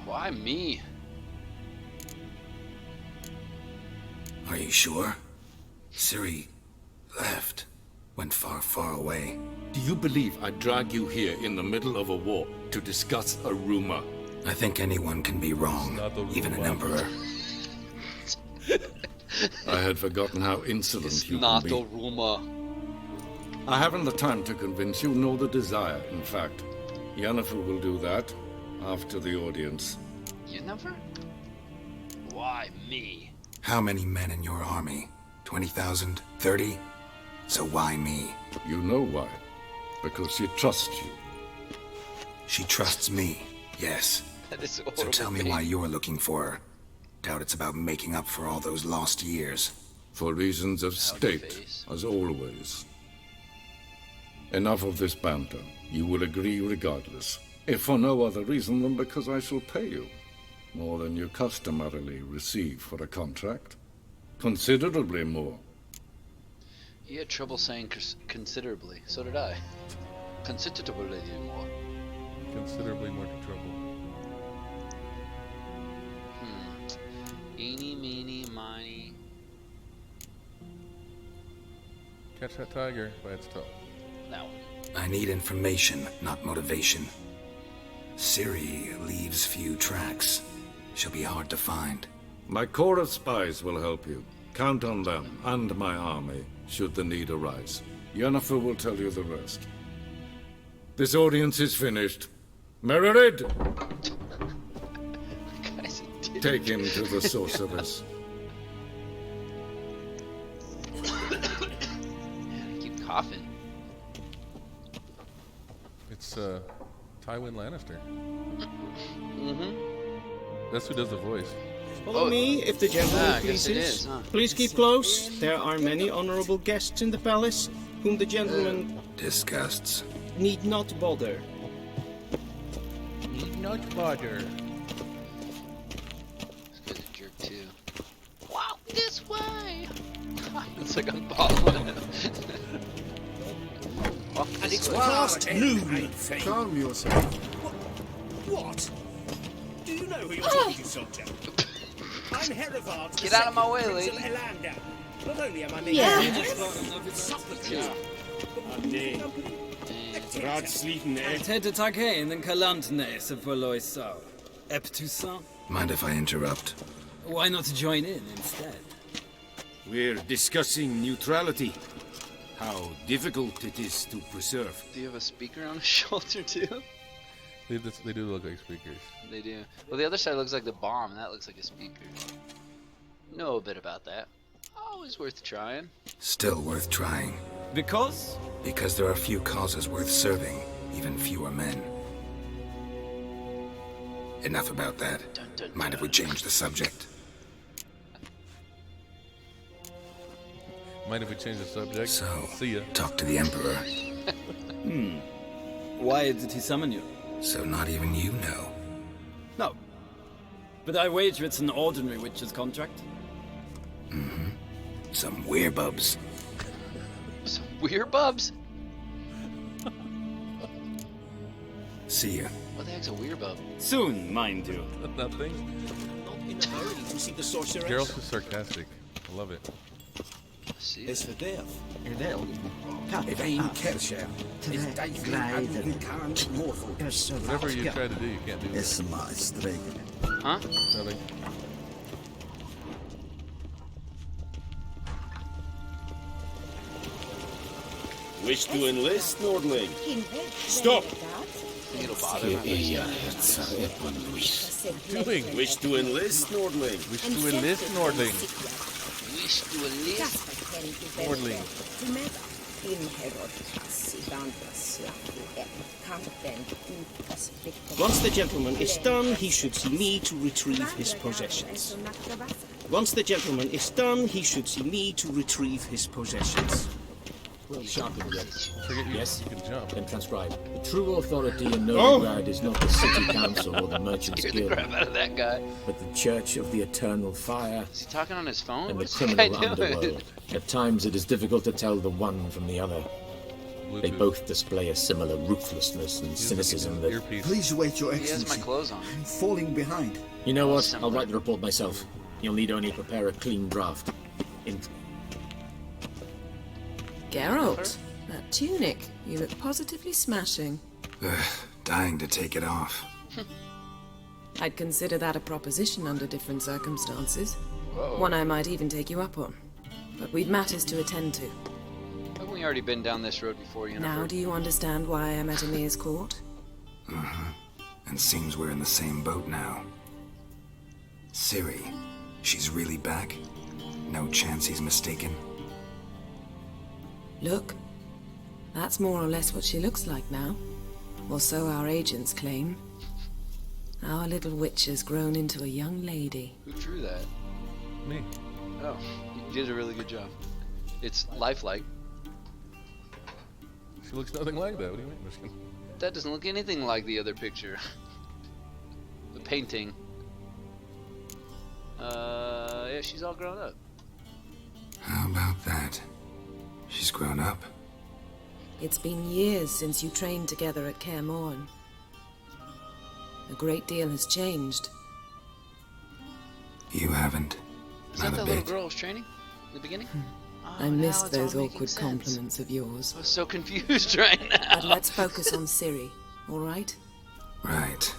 Why me? Are you sure? Ciri left. Went far, far away. Do you believe I drag you here in the middle of a war to discuss a rumor? I think anyone can be wrong, even an emperor. I had forgotten how insolent It's you not can be. a rumor. I haven't the time to convince you, nor the desire, in fact. Yennefer will do that after the audience. Yennefer? Why me? How many men in your army? 20,000? 30? So why me? You know why. Because she trusts you. She trusts me, yes. That is So horrible. tell me why you're looking for her. Doubt it's about making up for all those lost years. For reasons of state, face. as always. Enough of this banter. You will agree regardless. If for no other reason than because I shall pay you. More than you customarily receive for a contract. Considerably more. You had trouble saying considerably. So did I. Considerably more. Considerably more trouble. Eeny, meeny, miny. Catch that tiger by its toe. No. I need information, not motivation. Ciri leaves few tracks. She'll be hard to find. My corps of spies will help you. Count on them and my army, should the need arise. Yennefer will tell you the rest. This audience is finished. Mererid! Take him to the sorceress. I keep coughing. It's Tywin Lannister. Mm-hmm. That's who does the voice. Follow me, if the gentleman I guess pleases. it is, huh? Please keep close. There are many honorable guests in the palace, whom the gentleman Disgusts. need not bother. Need not bother. This guy's a jerk too. Walk this way. It's like I'm following him. Walk And this it's way. past noon. Calm yourself. What? Do you know who you're talking to, soldier? I'm Herivard. Get out of my way, lady. Not only am I making Het heter taghen en kalantnes for loisau. Eptusan. Mind if I interrupt? Why not join in instead? We're discussing neutrality. How difficult it is to preserve. Do you have a speaker on his shoulder too? They do look like speakers. They do. Well, the other side looks like the bomb, and that looks like a speaker. Know a bit about that. Always worth trying. Still worth trying. Because? Because there are few causes worth serving, even fewer men. Enough about that. Mind if we change the subject? Mind if we change the subject? So, see ya. talk to the Emperor. Why did he summon you? So not even you know. No. But I wager it's an ordinary witch's contract. Mm-hmm. Some werebubs. Some werebubs? See ya. What the heck's a werebub? Soon, mind you. Nothing. Not in a hurry to see the sorceress. Geralt is sarcastic. I love it. Is for death. If ain't Kershaw, Whatever you try to do, you can't do that. Huh? Nothing. Wish to enlist, Nordling? Stop! Think it'll bother him? Doing. Wish to enlist, Nordling? Wish to enlist, Nordling. Wish to enlist? Nordling. Once the gentleman is done, he should see me to retrieve his possessions. Once the gentleman is done, he should see me to retrieve his possessions. Well sharpened yet. Yes, you can jump. Then transcribe. The true authority in Novigrad is not the city council or the merchants Scared the guild, crap out of that guy. but the Church of the Eternal Fire Is he talking on his phone? and the What's this guy criminal doing? underworld. At times it is difficult to tell the one from the other. They both display a similar ruthlessness and cynicism that... Please wait, Your He has Excellency. my clothes on. I'm falling behind. You know what? I'll write the report myself. You'll need only prepare a clean draft. Geralt, that tunic. You look positively smashing. Dying to take it off. I'd consider that a proposition under different circumstances. Whoa. One I might even take you up on. But we've matters to attend to. Haven't we already been down this road before, Yennefer? Now do you understand why I'm at Emir's court? And seems we're in the same boat now. Ciri, she's really back? No chance he's mistaken? Look, that's more or less what she looks like now. Or so our agents claim. Our little witch has grown into a young lady. Who drew that? Me. Oh, you did a really good job. It's lifelike. She looks nothing like that. What do you mean? I'm just kidding. That doesn't look anything like the other picture. The painting. Yeah, she's all grown up. How about that? She's grown up? It's been years since you trained together at Kaer Morhen. A great deal has changed. You haven't. Is that the little girl I was training in the beginning? I missed those awkward compliments of yours. I was so confused right now. But let's focus on Ciri, all right? Right.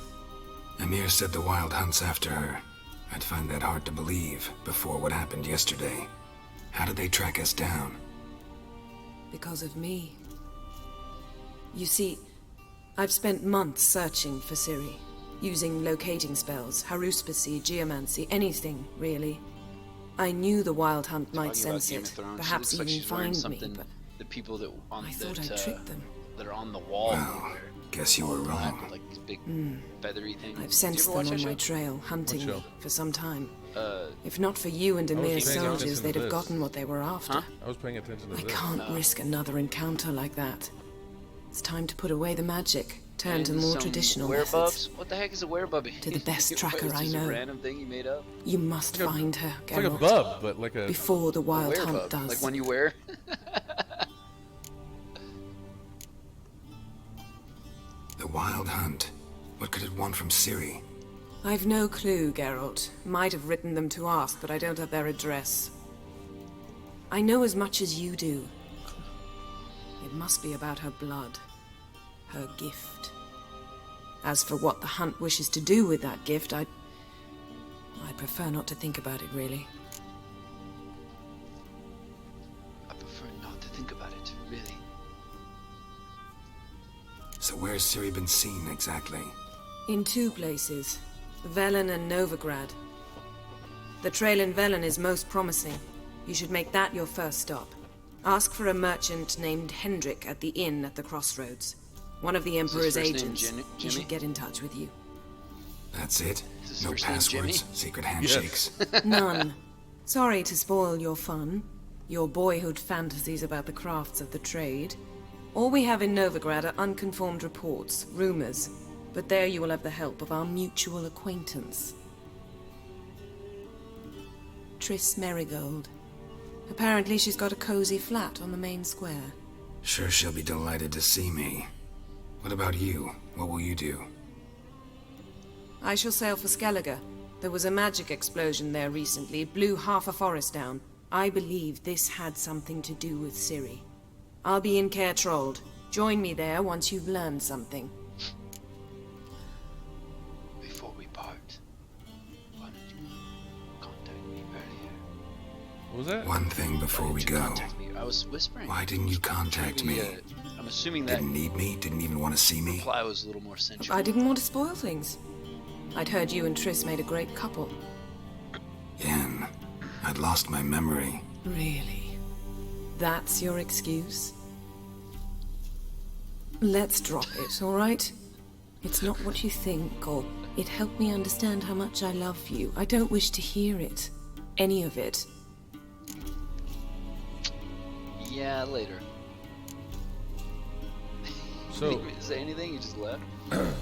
Emir said the Wild Hunt's after her. I'd find that hard to believe before what happened yesterday. How did they track us down? Because of me. You see, I've spent months searching for Ciri, using locating spells, haruspicy, geomancy, anything, really. I knew the Wild Hunt might sense it, perhaps even find me, but the people that I thought I'd tricked them. That are on the wall. Well, guess you were wrong. Like these big feathery things. I've sensed them on my trail, hunting me for some time. If not for you and Emir's soldiers, they'd have gotten what they were after. Huh? I was paying attention to I this. can't risk another encounter like that. It's time to put away the magic, turn to more traditional methods. Werebubs? What the heck is a werebubby? To the best tracker I It's just know. a random thing you made up? You must find her, It's like a Geralt. bub, but like a... Before the Wild Werebub, Hunt does. like one you wear? The Wild Hunt. What could it want from Ciri? I've no clue, Geralt. Might have written them to ask, but I don't have their address. I know as much as you do. It must be about her blood. Her gift. As for what the Hunt wishes to do with that gift, I'd prefer not to think about it, really. I prefer not to think about it, really. So where's Ciri been seen exactly? In two places. Velen and Novigrad. The trail in Velen is most promising. You should make that your first stop. Ask for a merchant named Hendrik at the inn at the crossroads. One of the Emperor's first name agents. He Jimmy? should get in touch with you. That's it? Is his No first name passwords, Jimmy? secret handshakes? None. Sorry to spoil your fun. Your boyhood fantasies about the crafts of the trade. All we have in Novigrad are unconformed reports, rumors. But there you will have the help of our mutual acquaintance. Triss Merigold. Apparently she's got a cozy flat on the main square. Sure she'll be delighted to see me. What about you? What will you do? I shall sail for Skellige. There was a magic explosion there recently, blew half a forest down. I believe this had something to do with Ciri. I'll be in Caer Trold. Join me there once you've learned something. Before we part, why don't you contact me earlier? What was that? One thing before we go. Contact me. I was whispering. Why didn't you contact me? I'm assuming that Didn't need me? Didn't even want to see me? reply was a little more sensual. I didn't want to spoil things. I'd heard you and Triss made a great couple. Yen, I'd lost my memory. Really? That's your excuse? Let's drop it, all right? It's not what you think, or it helped me understand how much I love you. I don't wish to hear it. Any of it. Yeah, later. So, You didn't say anything? You just left?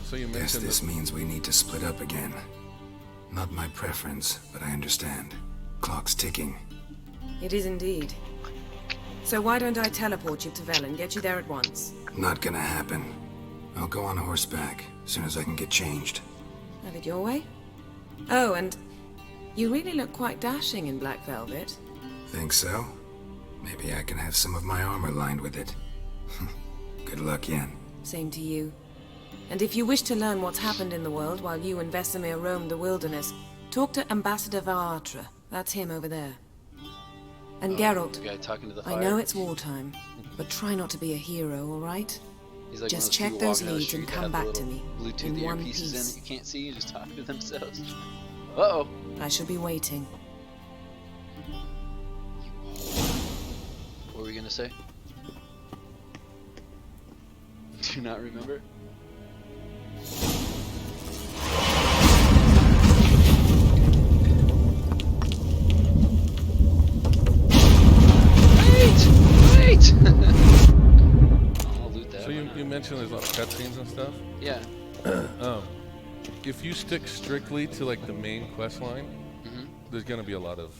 so you Guess mentioned this that means we need to split up again. Not my preference, but I understand. Clock's ticking. It is indeed. So why don't I teleport you to Vel and get you there at once? Not gonna happen. I'll go on horseback as soon as I can get changed. Have it your way? Oh, and you really look quite dashing in black velvet. Think so? Maybe I can have some of my armor lined with it. Good luck, Yen. Same to you. And if you wish to learn what's happened in the world while you and Vesemir roamed the wilderness, talk to Ambassador Varatra. That's him over there. And Geralt, The guy talking to the I fire. know it's wartime, but try not to be a hero, all right? He's like Just one of check people those walking down the leads and street that come have back the to me little Bluetooth in one earpieces in piece. that you can't see, just talking to themselves. Uh-oh. I shall be waiting. What were we gonna say? Do you not remember? Wait! I'll loot that. So you mentioned there's a lot of cutscenes and stuff? Yeah. If you stick strictly to like the main quest line, there's gonna be a lot of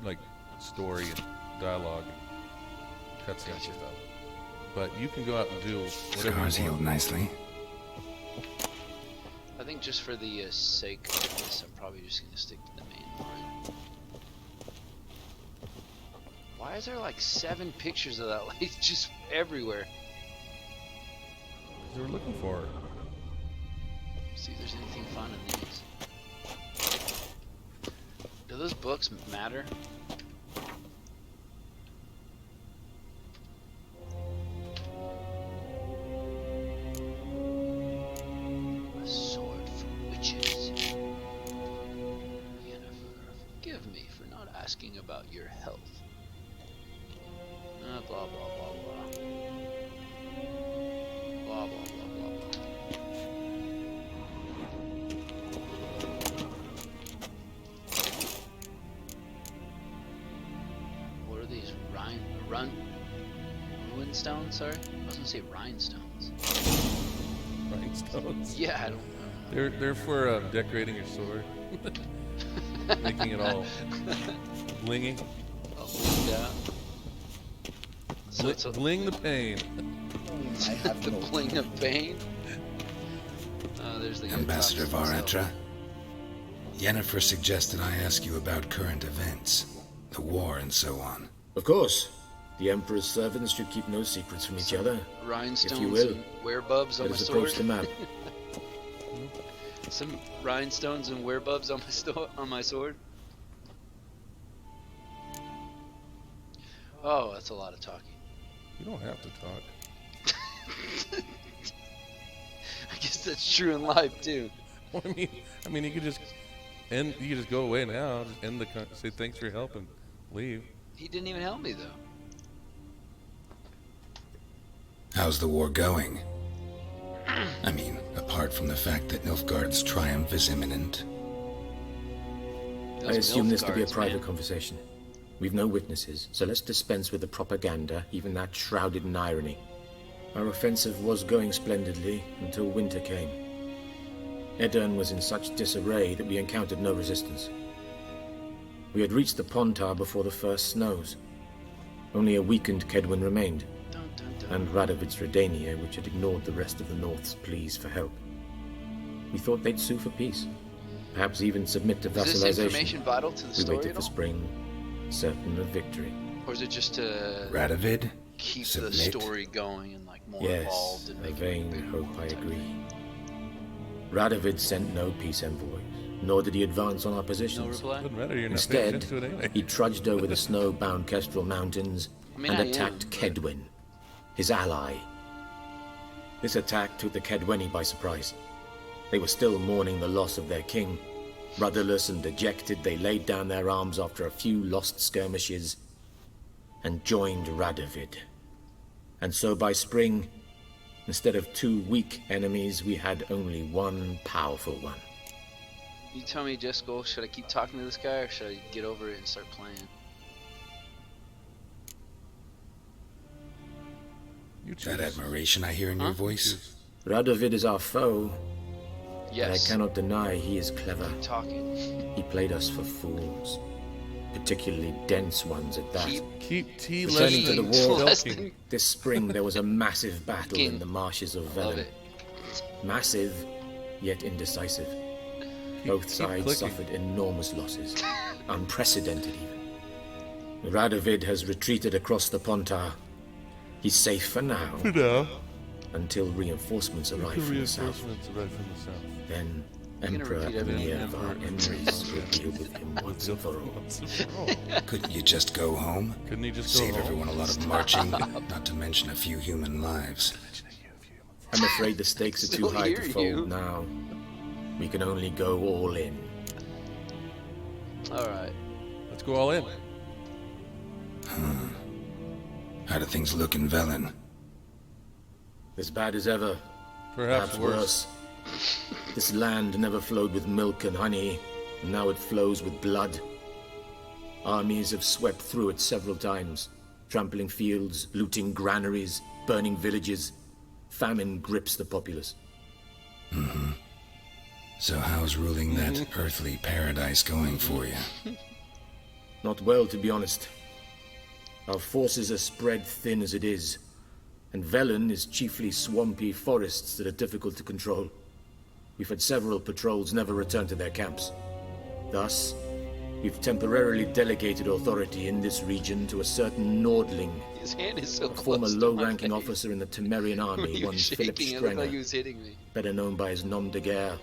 like story and dialogue and cutscenes and stuff. But you can go out and do whatever Scars you healed want. nicely. I think just for the sake of this, I'm probably just gonna stick to the main one. Why is there like 7 pictures of that light just everywhere? They were looking for her. See if there's anything fun in these. Do those books matter? A sword for witches. Yennefer, forgive me for not asking about your health. Blah blah blah blah. Blah blah blah blah blah. What are these? Ruin stones? Sorry, I was gonna say rhinestones. Rhinestones? Yeah, I don't know. They're for decorating your sword, making it all blingy. All blinged out. So it's a Bling the pain. I have the bling of pain. There's the guy Ambassador talking to himself. Varatra, Yennefer suggested I ask you about current events, the war and so on. Of course. The Emperor's servants should keep no secrets from each other. Rhinestones If you will, and werebubs on let my us sword. approach the map. Some rhinestones and werebubs on my sword. Oh, that's a lot of talking. You don't have to talk. I guess that's true in life too. Well, I mean, you could just end. You could just go away now. Just end the say thanks for your help and leave. He didn't even help me though. How's the war going? I mean, apart from the fact that Nilfgaard's triumph is imminent. I assume this to be a Nilfgaards, private man. conversation. We've no witnesses, so let's dispense with the propaganda, even that shrouded in irony. Our offensive was going splendidly until winter came. Edirn was in such disarray that we encountered no resistance. We had reached the Pontar before the first snows. Only a weakened Kedwin remained, and Radovid's Redania, which had ignored the rest of the North's pleas for help. We thought they'd sue for peace, perhaps even submit to Is this vassalization. information vital to the We story waited at for all? spring, certain of victory. Or is it just to Radovid? keep Submit? the story going and like more Yes, involved and a make vain it hope, I agree. Radovid sent no peace envoys, nor did he advance on our positions. reply? Doesn't matter. You're not paying Instead, attention to it anyway. he trudged over the snow-bound Kestrel Mountains I mean, and I am, attacked but- Kedwin, his ally. This attack took the Kedweni by surprise. They were still mourning the loss of their king. Rudderless and dejected, they laid down their arms after a few lost skirmishes and joined Radovid. And so by spring, instead of 2 weak enemies, we had only one powerful one. You tell me, Jessica, should I keep talking to this guy or should I get over it and start playing? That admiration I hear in your voice? Radovid is our foe, Yes. but I cannot deny he is clever. Talking. He played us for fools. particularly dense ones at that. Keep tea Returning to the war, milking. this spring there was a massive battle in the marshes of Velen. Massive, yet indecisive. Both sides clicking. suffered enormous losses, unprecedented even. Radovid has retreated across the Pontar. He's safe for now. For now. Until reinforcements arrive from the south. Then Emperor Emir of our enemies will deal with him once and for all. Couldn't you just go home? Couldn't he just go Save home? everyone a lot of marching, not to mention a few human lives. I'm afraid the stakes are too Still high to hear fold you. now. We can only go all in. Alright. Let's go all in. How do things look in Velen? As bad as ever. Perhaps worse. This land never flowed with milk and honey, and now it flows with blood. Armies have swept through it several times, trampling fields, looting granaries, burning villages. Famine grips the populace. So how's ruling that earthly paradise going for you? Not well, to be honest. Our forces are spread thin as it is, and Velen is chiefly swampy forests that are difficult to control. We've had several patrols never return to their camps. Thus, we've temporarily delegated authority in this region to a certain Nordling, His hand is so a close former to my low-ranking face. officer in the Temerian army, He one was Philip shaking, it looked like he Strenger, was hitting me. better known by his nom de guerre,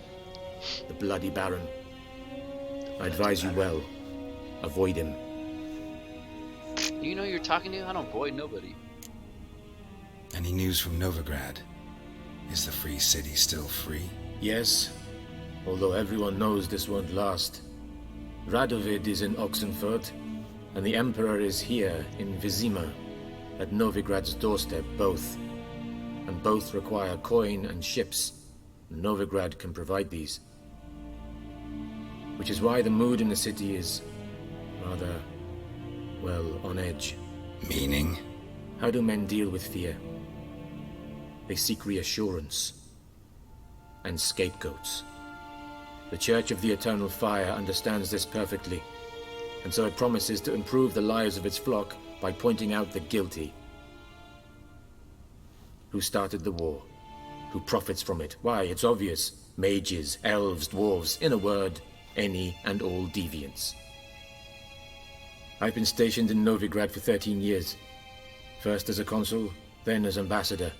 the Bloody Baron. I advise you well. Avoid him. You know who you're talking to? I don't avoid nobody. Any news from Novigrad? Is the free city still free? Yes, although everyone knows this won't last. Radovid is in Oxenfurt, and the Emperor is here in Vizima, at Novigrad's doorstep, both. And both require coin and ships. Novigrad can provide these. Which is why the mood in the city is rather, well, on edge. Meaning? How do men deal with fear? They seek reassurance and scapegoats. The Church of the Eternal Fire understands this perfectly, and so it promises to improve the lives of its flock by pointing out the guilty. Who started the war? Who profits from it? Why, it's obvious. Mages, elves, dwarves, in a word, any and all deviants. I've been stationed in Novigrad for 13 years. First as a consul, then as ambassador.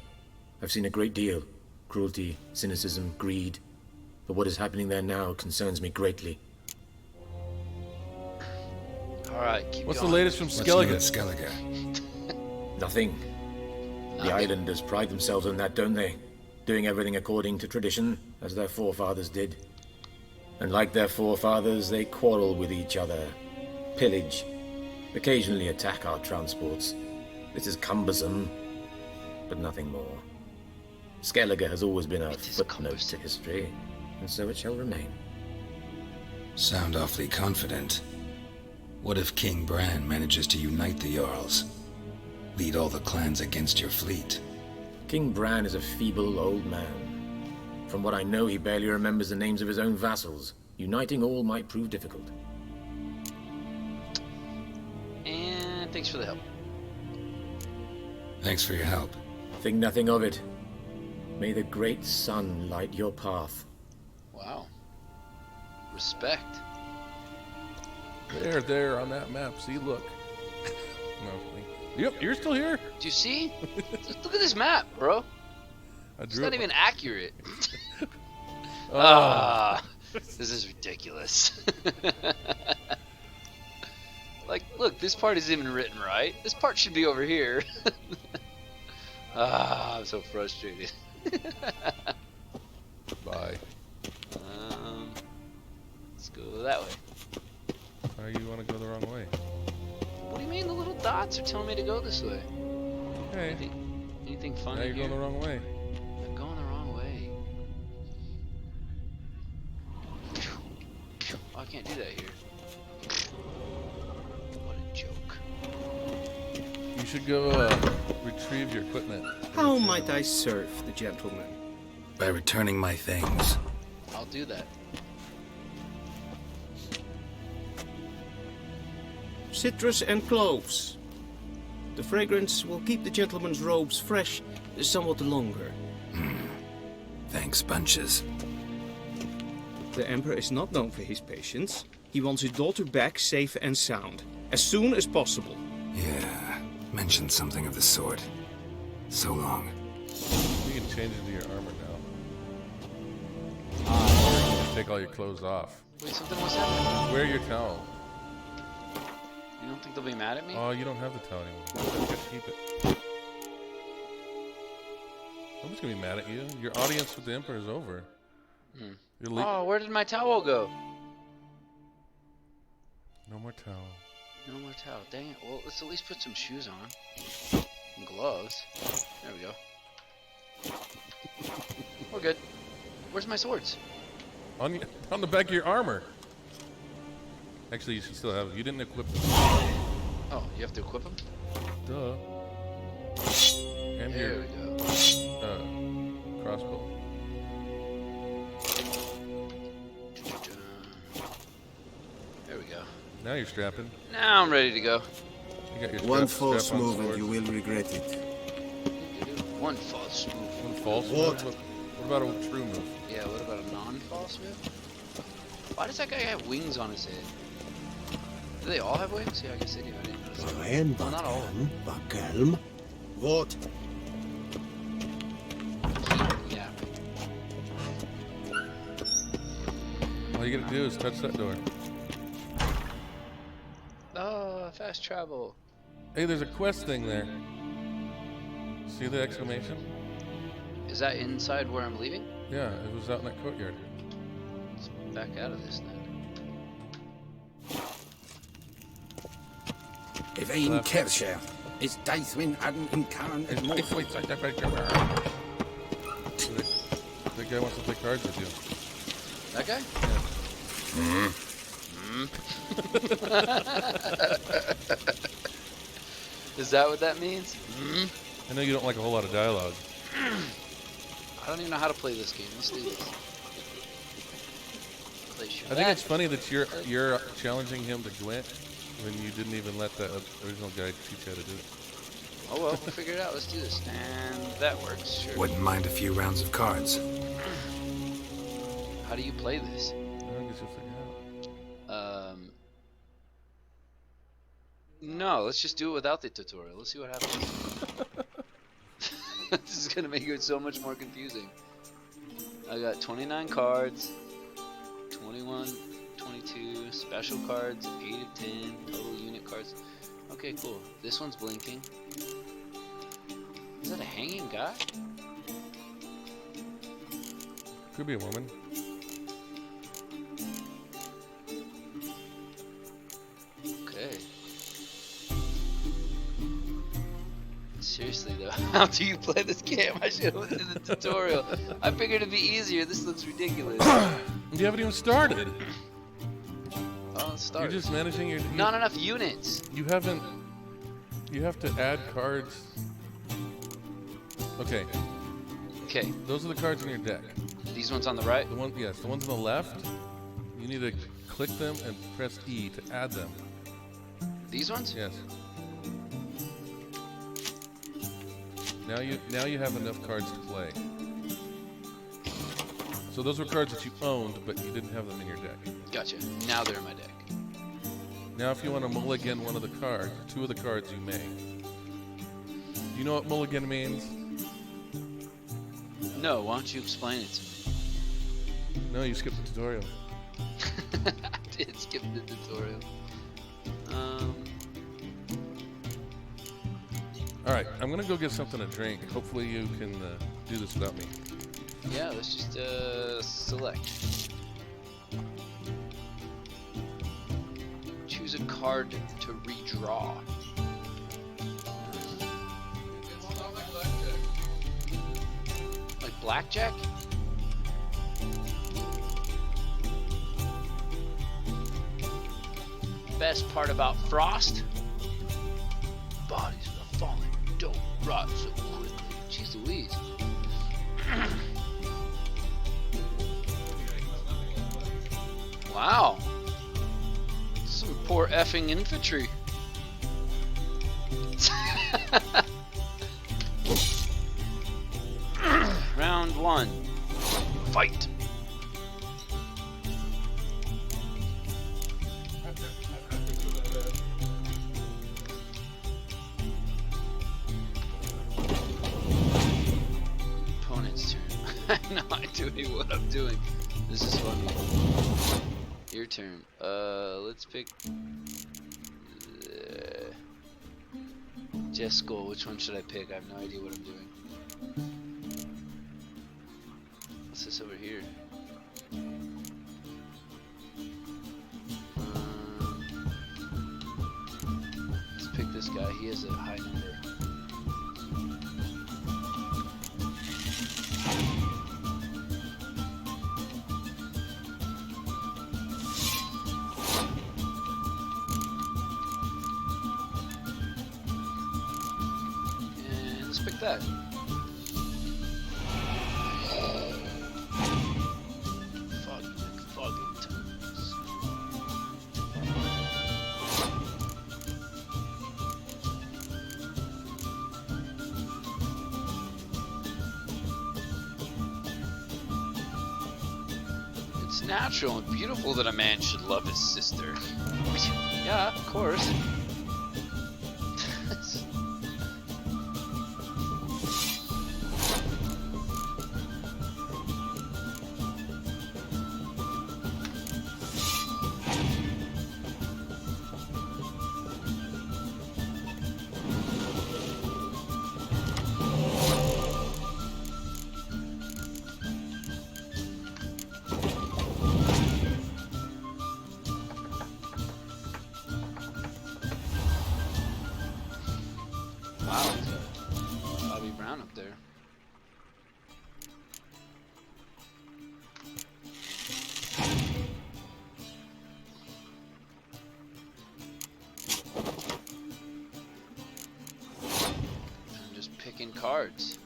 I've seen a great deal. Cruelty, cynicism, greed. But what is happening there now concerns me greatly. Alright, keep What's going. the latest from Skellige? Nothing. The islanders pride themselves on that, don't they? Doing everything according to tradition, as their forefathers did. And like their forefathers, they quarrel with each other, pillage, occasionally attack our transports. This is cumbersome, but nothing more. Skellige has always been a footnote to history, and so it shall remain. Sound awfully confident. What if King Bran manages to unite the Jarls? Lead all the clans against your fleet? King Bran is a feeble old man. From what I know, he barely remembers the names of his own vassals. Uniting all might prove difficult. And thanks for the help. Thanks for your help. Think nothing of it. May the great sun light your path. Wow. Respect. There on that map. See, look. No, yep, you're still here. Do you see? Just look at this map, bro. It's not even accurate. This is ridiculous. Like, look, this part isn't even written right. This part should be over here. I'm so frustrated. Bye. Let's go that way. Why you want to go the wrong way? What do you mean the little dots are telling me to go this way? Okay. Anything fun Now in you're here? going the wrong way. I'm going the wrong way. Oh, I can't do that here. What a joke. You should go retrieve your equipment. How might I serve the gentleman? By returning my things. I'll do that. citrus and cloves. The fragrance will keep the gentleman's robes fresh somewhat longer. Thanks, bunches. The Emperor is not known for his patience. He wants his daughter back safe and sound, as soon as possible. Yeah, mentioned something of the sort. So long. You can change into your armor now. Take all your clothes off. Wait, something was happening. Wear your towel. You don't think they'll be mad at me? Oh, you don't have the towel anymore. Just keep it. Nobody's gonna be mad at you. Your audience with the Emperor is over. Oh, where did my towel go? No more towel. No more towel. Dang it. Well, let's at least put some shoes on. And gloves. There we go. We're good. Where's my swords? On the back of your armor. Actually, you should still have it. You didn't equip them. Oh, you have to equip them? Duh. And there your we go. Crossbow. There we go. Now you're strapping. Now I'm ready to go. You got your One strap false on move and sword. you will regret it. One false move. One false What? move? What about a true move? Yeah, what about a non-false move? Why does that guy have wings on his head? Do they all have wings? Yeah, I guess they do. I didn't notice that. Rein, Well, not all of them. Bakelm. What? Yeah. All you gotta do is touch that door. Oh, fast travel. Hey, there's a quest thing there. See the exclamation? Is that inside where I'm leaving? Yeah, it was out in that courtyard. Let's back out of this then. If ein Kirche is Deithwin Adden in Karen and more. That guy wants to play cards with you. That guy? Is that what that means? I know you don't like a whole lot of dialogue. I don't even know how to play this game. Let's do this. I think it's funny that you're challenging him to Gwent when you didn't even let the original guy teach you how to do it. Oh well, we'll figure it out. Let's do this. And that works, sure. Wouldn't mind a few rounds of cards. How do you play this? I guess you'll figure it out. No, let's just do it without the tutorial. Let's see what happens. This is gonna make it so much more confusing. I got 29 cards, 21, 22, special cards, 8 of 10, total unit cards. Okay, cool. This one's blinking. Is that a hanging guy? Could be a woman. Okay. Seriously though, how do you play this game? I should have went to the tutorial. I figured it'd be easier. This looks ridiculous. You haven't even started. Oh, let's start. You're just managing your... Not enough units. You haven't... You have to add cards. Okay. Okay. Those are the cards in your deck. These ones on the right? Yes, the ones on the left, you need to click them and press E to add them. These ones? Yes. Now you have enough cards to play. So those were cards that you owned, but you didn't have them in your deck. Gotcha. Now they're in my deck. Now if you want to mulligan one of the cards, two of the cards you may. You know what mulligan means? No, why don't you explain it to me? No, you skipped the tutorial. I did skip the tutorial. Alright, I'm gonna go get something to drink. Hopefully you can do this without me. Yeah, let's just select. Choose a card to redraw. Like blackjack? Best part about Frost? Bodies of the fallen don't rot so quickly. Jeez Louise. Wow. Some poor effing infantry. Round 1. Fight. Opponent's turn. I have no idea what I'm doing. This is funny. Your turn. Let's pick Jesco. Which one should I pick? I have no idea what I'm doing. What's this over here? Let's pick this guy. He has a high number. And let's pick that. It's natural and beautiful that a man should love his sister. Yeah, of course. Wow, there's a Bobby Brown up there. I'm just picking cards.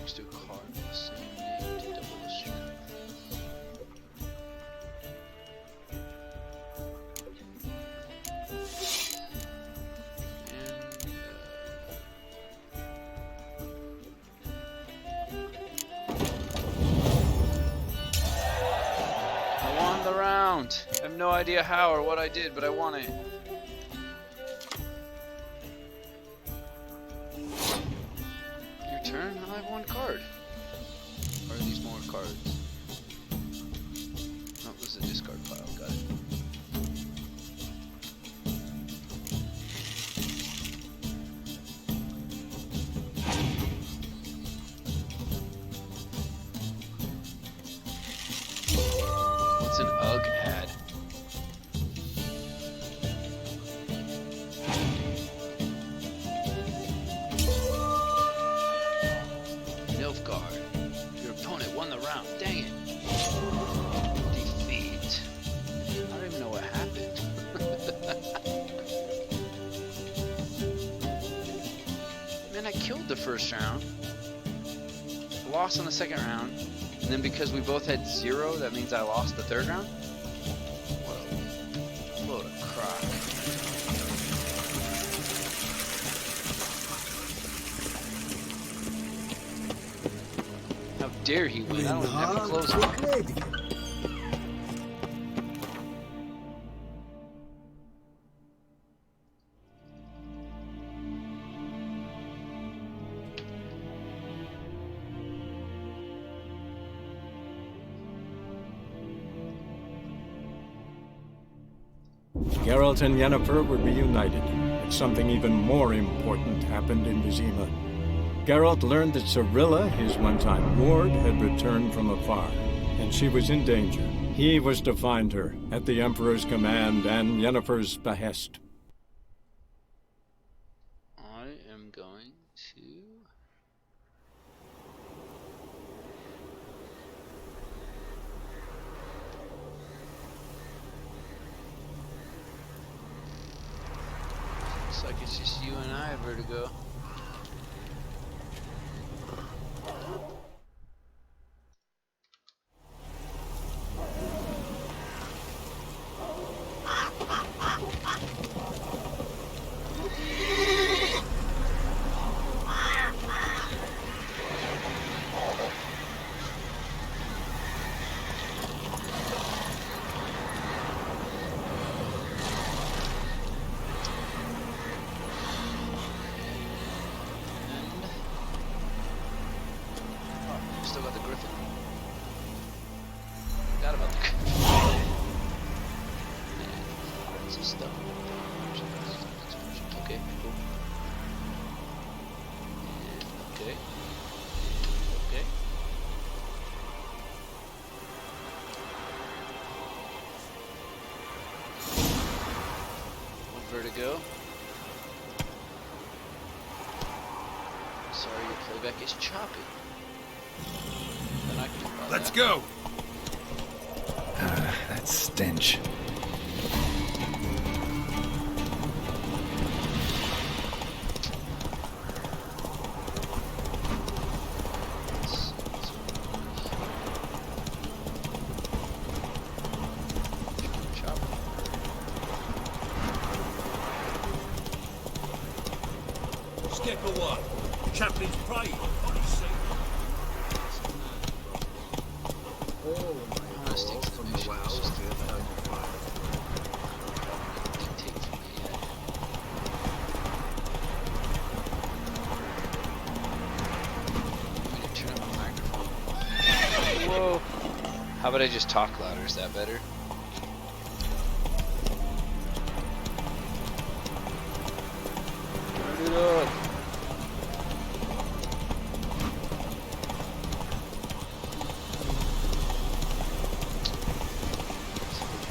Next to a card with the same name to double the strength. I won the round. I have no idea how or what I did, but I won it. Turn, I have one card. Or are these more cards? No, this is a discard pile. Got it. What's an UGG ad? Your opponent won the round. Dang it. Defeat. I don't even know what happened. Man, I killed the first round. Lost on the second round. And then because we both had 0, that means I lost the third round? What a load of crap. How dare he win? I don't even have to close it. Geralt and Yennefer were reunited, but something even more important happened in Vizima. Geralt learned that Cirilla, his one-time ward, had returned from afar. and she was in danger. He was to find her at the Emperor's command and Yennefer's behest. I am going to... Looks like it's just you and I, Vertigo. Still got the Griffin. Forgot about the Griffin. And some stuff. Okay, cool. And okay. And okay. One Vertigo. Sorry, your playback is choppy. Let's go! That stench. Skipper one. Chaplain's pride. What is it? Whoa. How about I just talk louder? Is that better? Turn it up.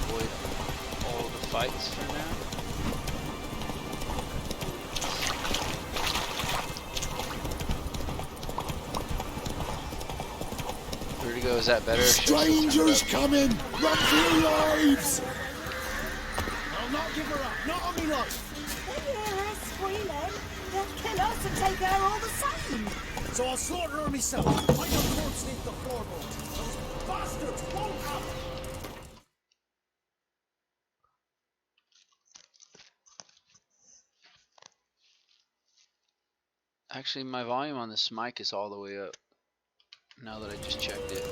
Avoid all the fights for now. Vertigo, is that better? Strangers coming! Run for your lives! I'll not give her up. Not on me life. They hear her squealing. They'll kill us and take her all the same. So I'll slaughter her myself. I got corpse beneath the floorboards. Those bastards won't have it. Actually, my volume on this mic is all the way up. Now that I just checked it.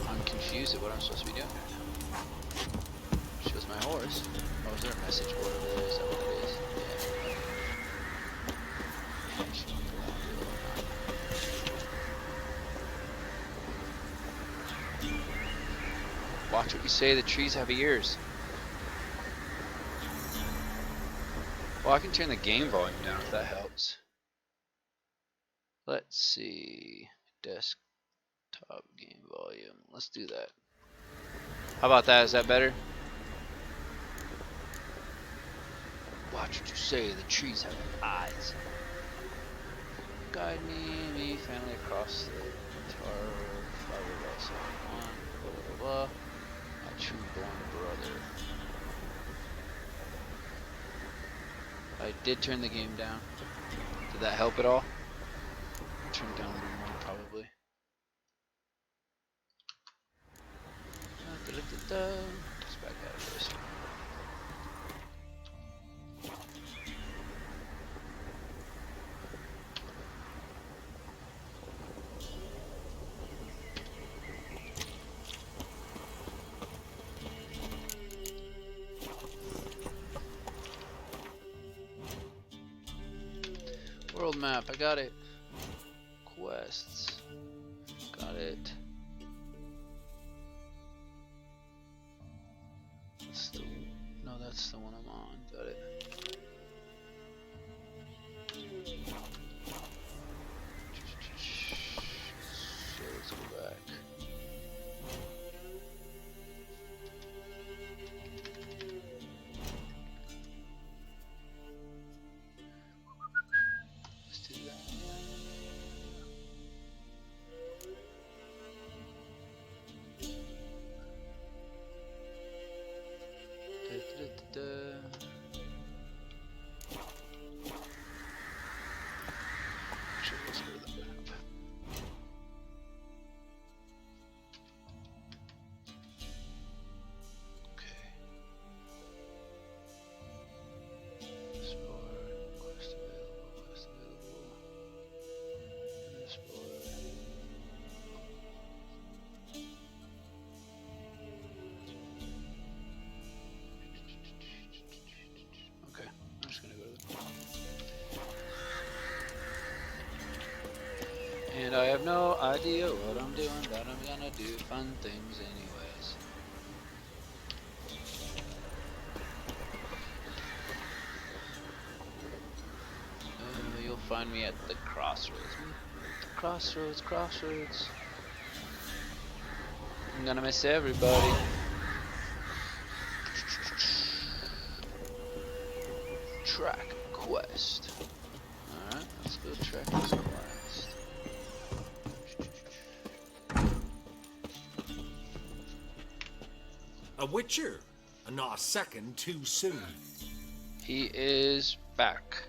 I'm confused at what I'm supposed to be doing right now. Shows my horse. Oh, is there a message board over there? Is that what it is? Watch what you say, the trees have ears. Well, I can turn the game volume down if that helps. Let's see. Desktop game volume. Let's do that. How about that? Is that better? Watch what you say, the trees have eyes. Guide me, family across the tar, blah, blah, blah, blah. My true born brother. I did turn the game down. Did that help at all? Turn it down a little more, probably. Just back out of this. World map, I got it. Quests. That's the one I'm on. Got it. So let's go back. Let's do that. Actually, let's go to the map. Okay. Spore, quest available, quest available. Spore. Okay, I'm just gonna go to the... And I have no idea what I'm doing, but I'm gonna do fun things anyways. You'll find me at the crossroads. Crossroads, crossroads. I'm gonna miss everybody. Track quest. Alright, let's go track this quest. A witcher, and not a second too soon. He is back.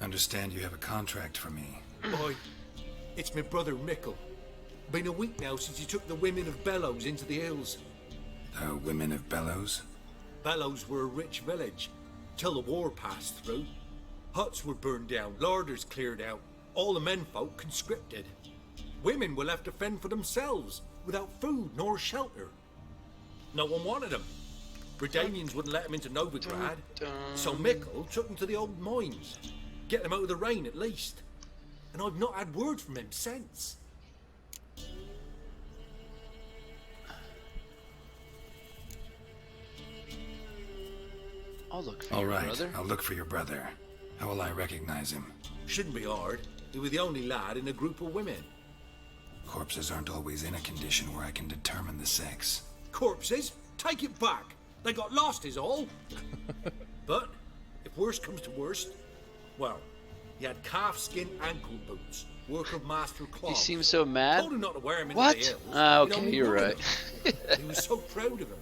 Understand you have a contract for me. Boy, it's my brother Mickle. Been a week now since he took the women of Bellows into the hills. The women of Bellows? Bellows were a rich village, till the war passed through. Huts were burned down, larders cleared out, all the menfolk conscripted. Women were left to fend for themselves, without food nor shelter. No one wanted them. Bredanians wouldn't let them into Novigrad, so Mickle took them to the old mines. Get them out of the rain at least. And I've not had word from him since. I'll look for All your right, brother. I'll look for your brother. How will I recognize him? Shouldn't be hard. He was the only lad in a group of women. Corpses aren't always in a condition where I can determine the sex. Corpses? Take it back. They got lost is all. But, if worst comes to worst, well, he had calfskin ankle boots, work of Master Claw. He seems so mad. Told him not to wear him into What? the hills. Ah, He'd okay, only you're ruin right. them. He was so proud of him.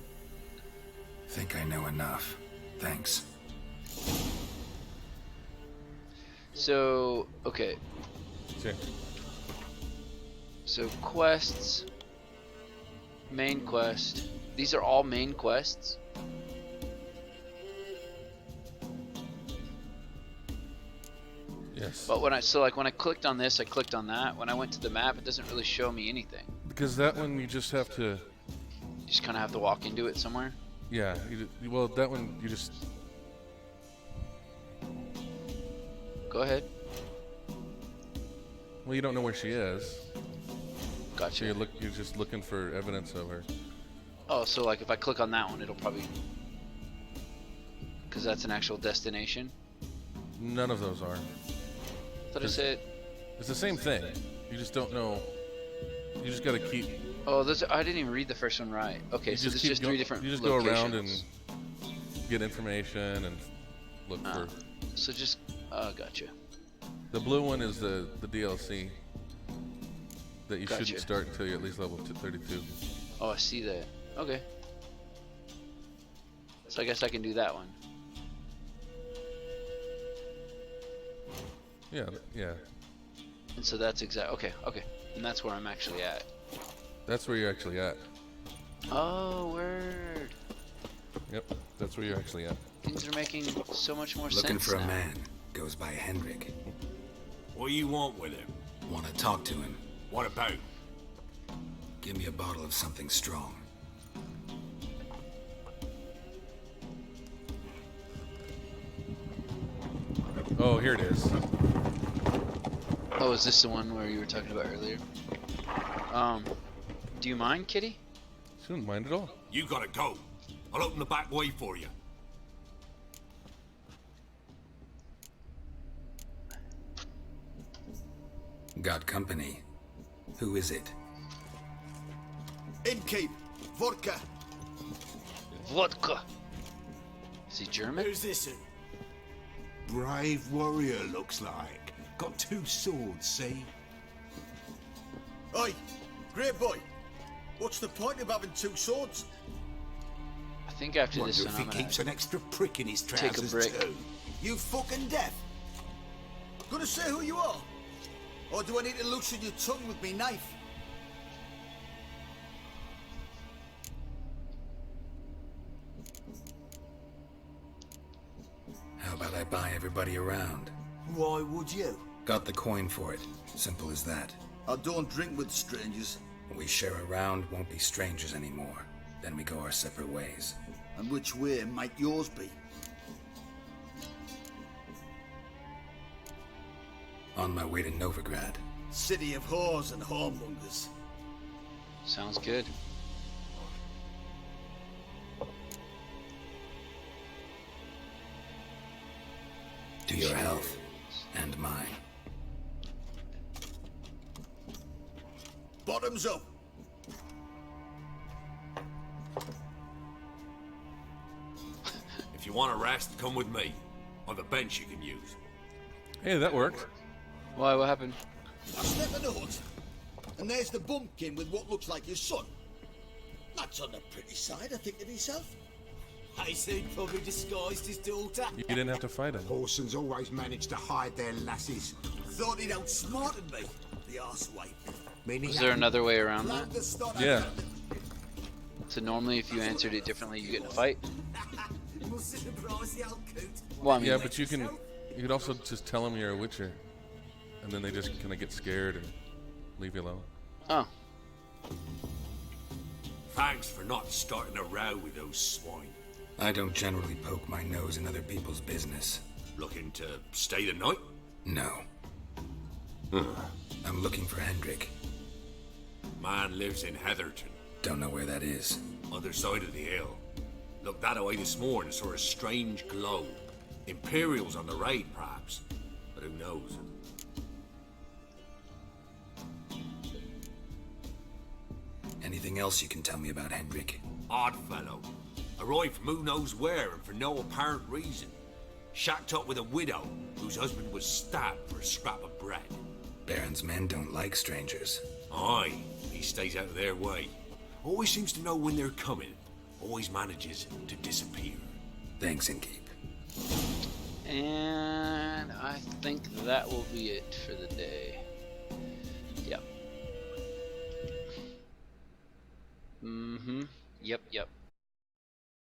Think I know enough. Thanks. So, okay. Sure. So quests, main quest. These are all main quests. Yes. But when I when I clicked on this, I clicked on that. When I went to the map, it doesn't really show me anything. Because that one you just have to. You just kind of have to walk into it somewhere. Yeah. Well, that one you just. Go ahead. Well, you don't know where she is. Gotcha. So you're just looking for evidence of her. Oh, so like if I click on that one, it'll probably, because that's an actual destination. None of those are. But I said. It's the same thing. You just don't know. You just got to keep. Oh, I didn't even read the first one right. Okay, so there's just three different. You just locations. go around and get information and look for. So just, gotcha. The blue one is the DLC that you Gotcha. shouldn't start until you're at least level 32. Oh, I see that. Okay. So I guess I can do that one. Yeah, yeah. And so that's okay. And that's where I'm actually at. That's where you're actually at. Oh, word. Yep, that's where you're actually at. Things are making so much more Looking sense for now. a man. Goes by Hendrik. What do you want with him? Want to talk to him. What about? Give me a bottle of something strong. Oh, here it is. Oh, is this the one where you were talking about earlier? Do you mind, Kitty? Shouldn't mind at all. You gotta go. I'll open the back way for you. Got company. Who is it? Innkeep, vodka. Vodka. Is he German? Who's this? Brave warrior, looks like. Got 2 swords, see? Oi, great boy. What's the point of having 2 swords? I think after Wonder this if one, he I'm gonna keeps an extra prick in his take a trousers break. too. You fucking deaf? Gonna say who you are? Or do I need to loosen your tongue with me knife? How about I buy everybody around? Why would you? Got the coin for it. Simple as that. I don't drink with strangers. We share a round, won't be strangers anymore. Then we go our separate ways. And which way might yours be? On my way to Novigrad. City of whores and whoremongers. Sounds good. To your health. And mine. Bottoms up. If you want a rest, come with me. On the bench you can use. Hey, that worked. Why? What happened? I step in the hut, and there's the bumpkin with what looks like his son. That's on the pretty side, I think to myself. I say he probably disguised his daughter. You didn't have to fight him. Horsons always manage to hide their lasses. Thought he'd outsmarted me, the arsewipe. Is there another way around that? Yeah. So normally, if you answered it differently, you get in a fight. Well, I mean, Yeah, like, but you could also just tell them you're a witcher, and then they just kind of get scared and leave you alone. Oh. Thanks for not starting a row with those swine. I don't generally poke my nose in other people's business. Looking to stay the night? No. I'm looking for Hendrik. Man lives in Heatherton. Don't know where that is. Other side of the hill. Looked that away this morning, saw a strange glow. Imperials on the raid, perhaps. But who knows? Anything else you can tell me about Hendrik? Odd fellow. Arrived from who knows where and for no apparent reason. Shacked up with a widow whose husband was stabbed for a scrap of bread. Baron's men don't like strangers. Aye, he stays out of their way. Always seems to know when they're coming. Always manages to disappear. Thanks, Innkeep. And I think that will be it for the day. Yep. Yep.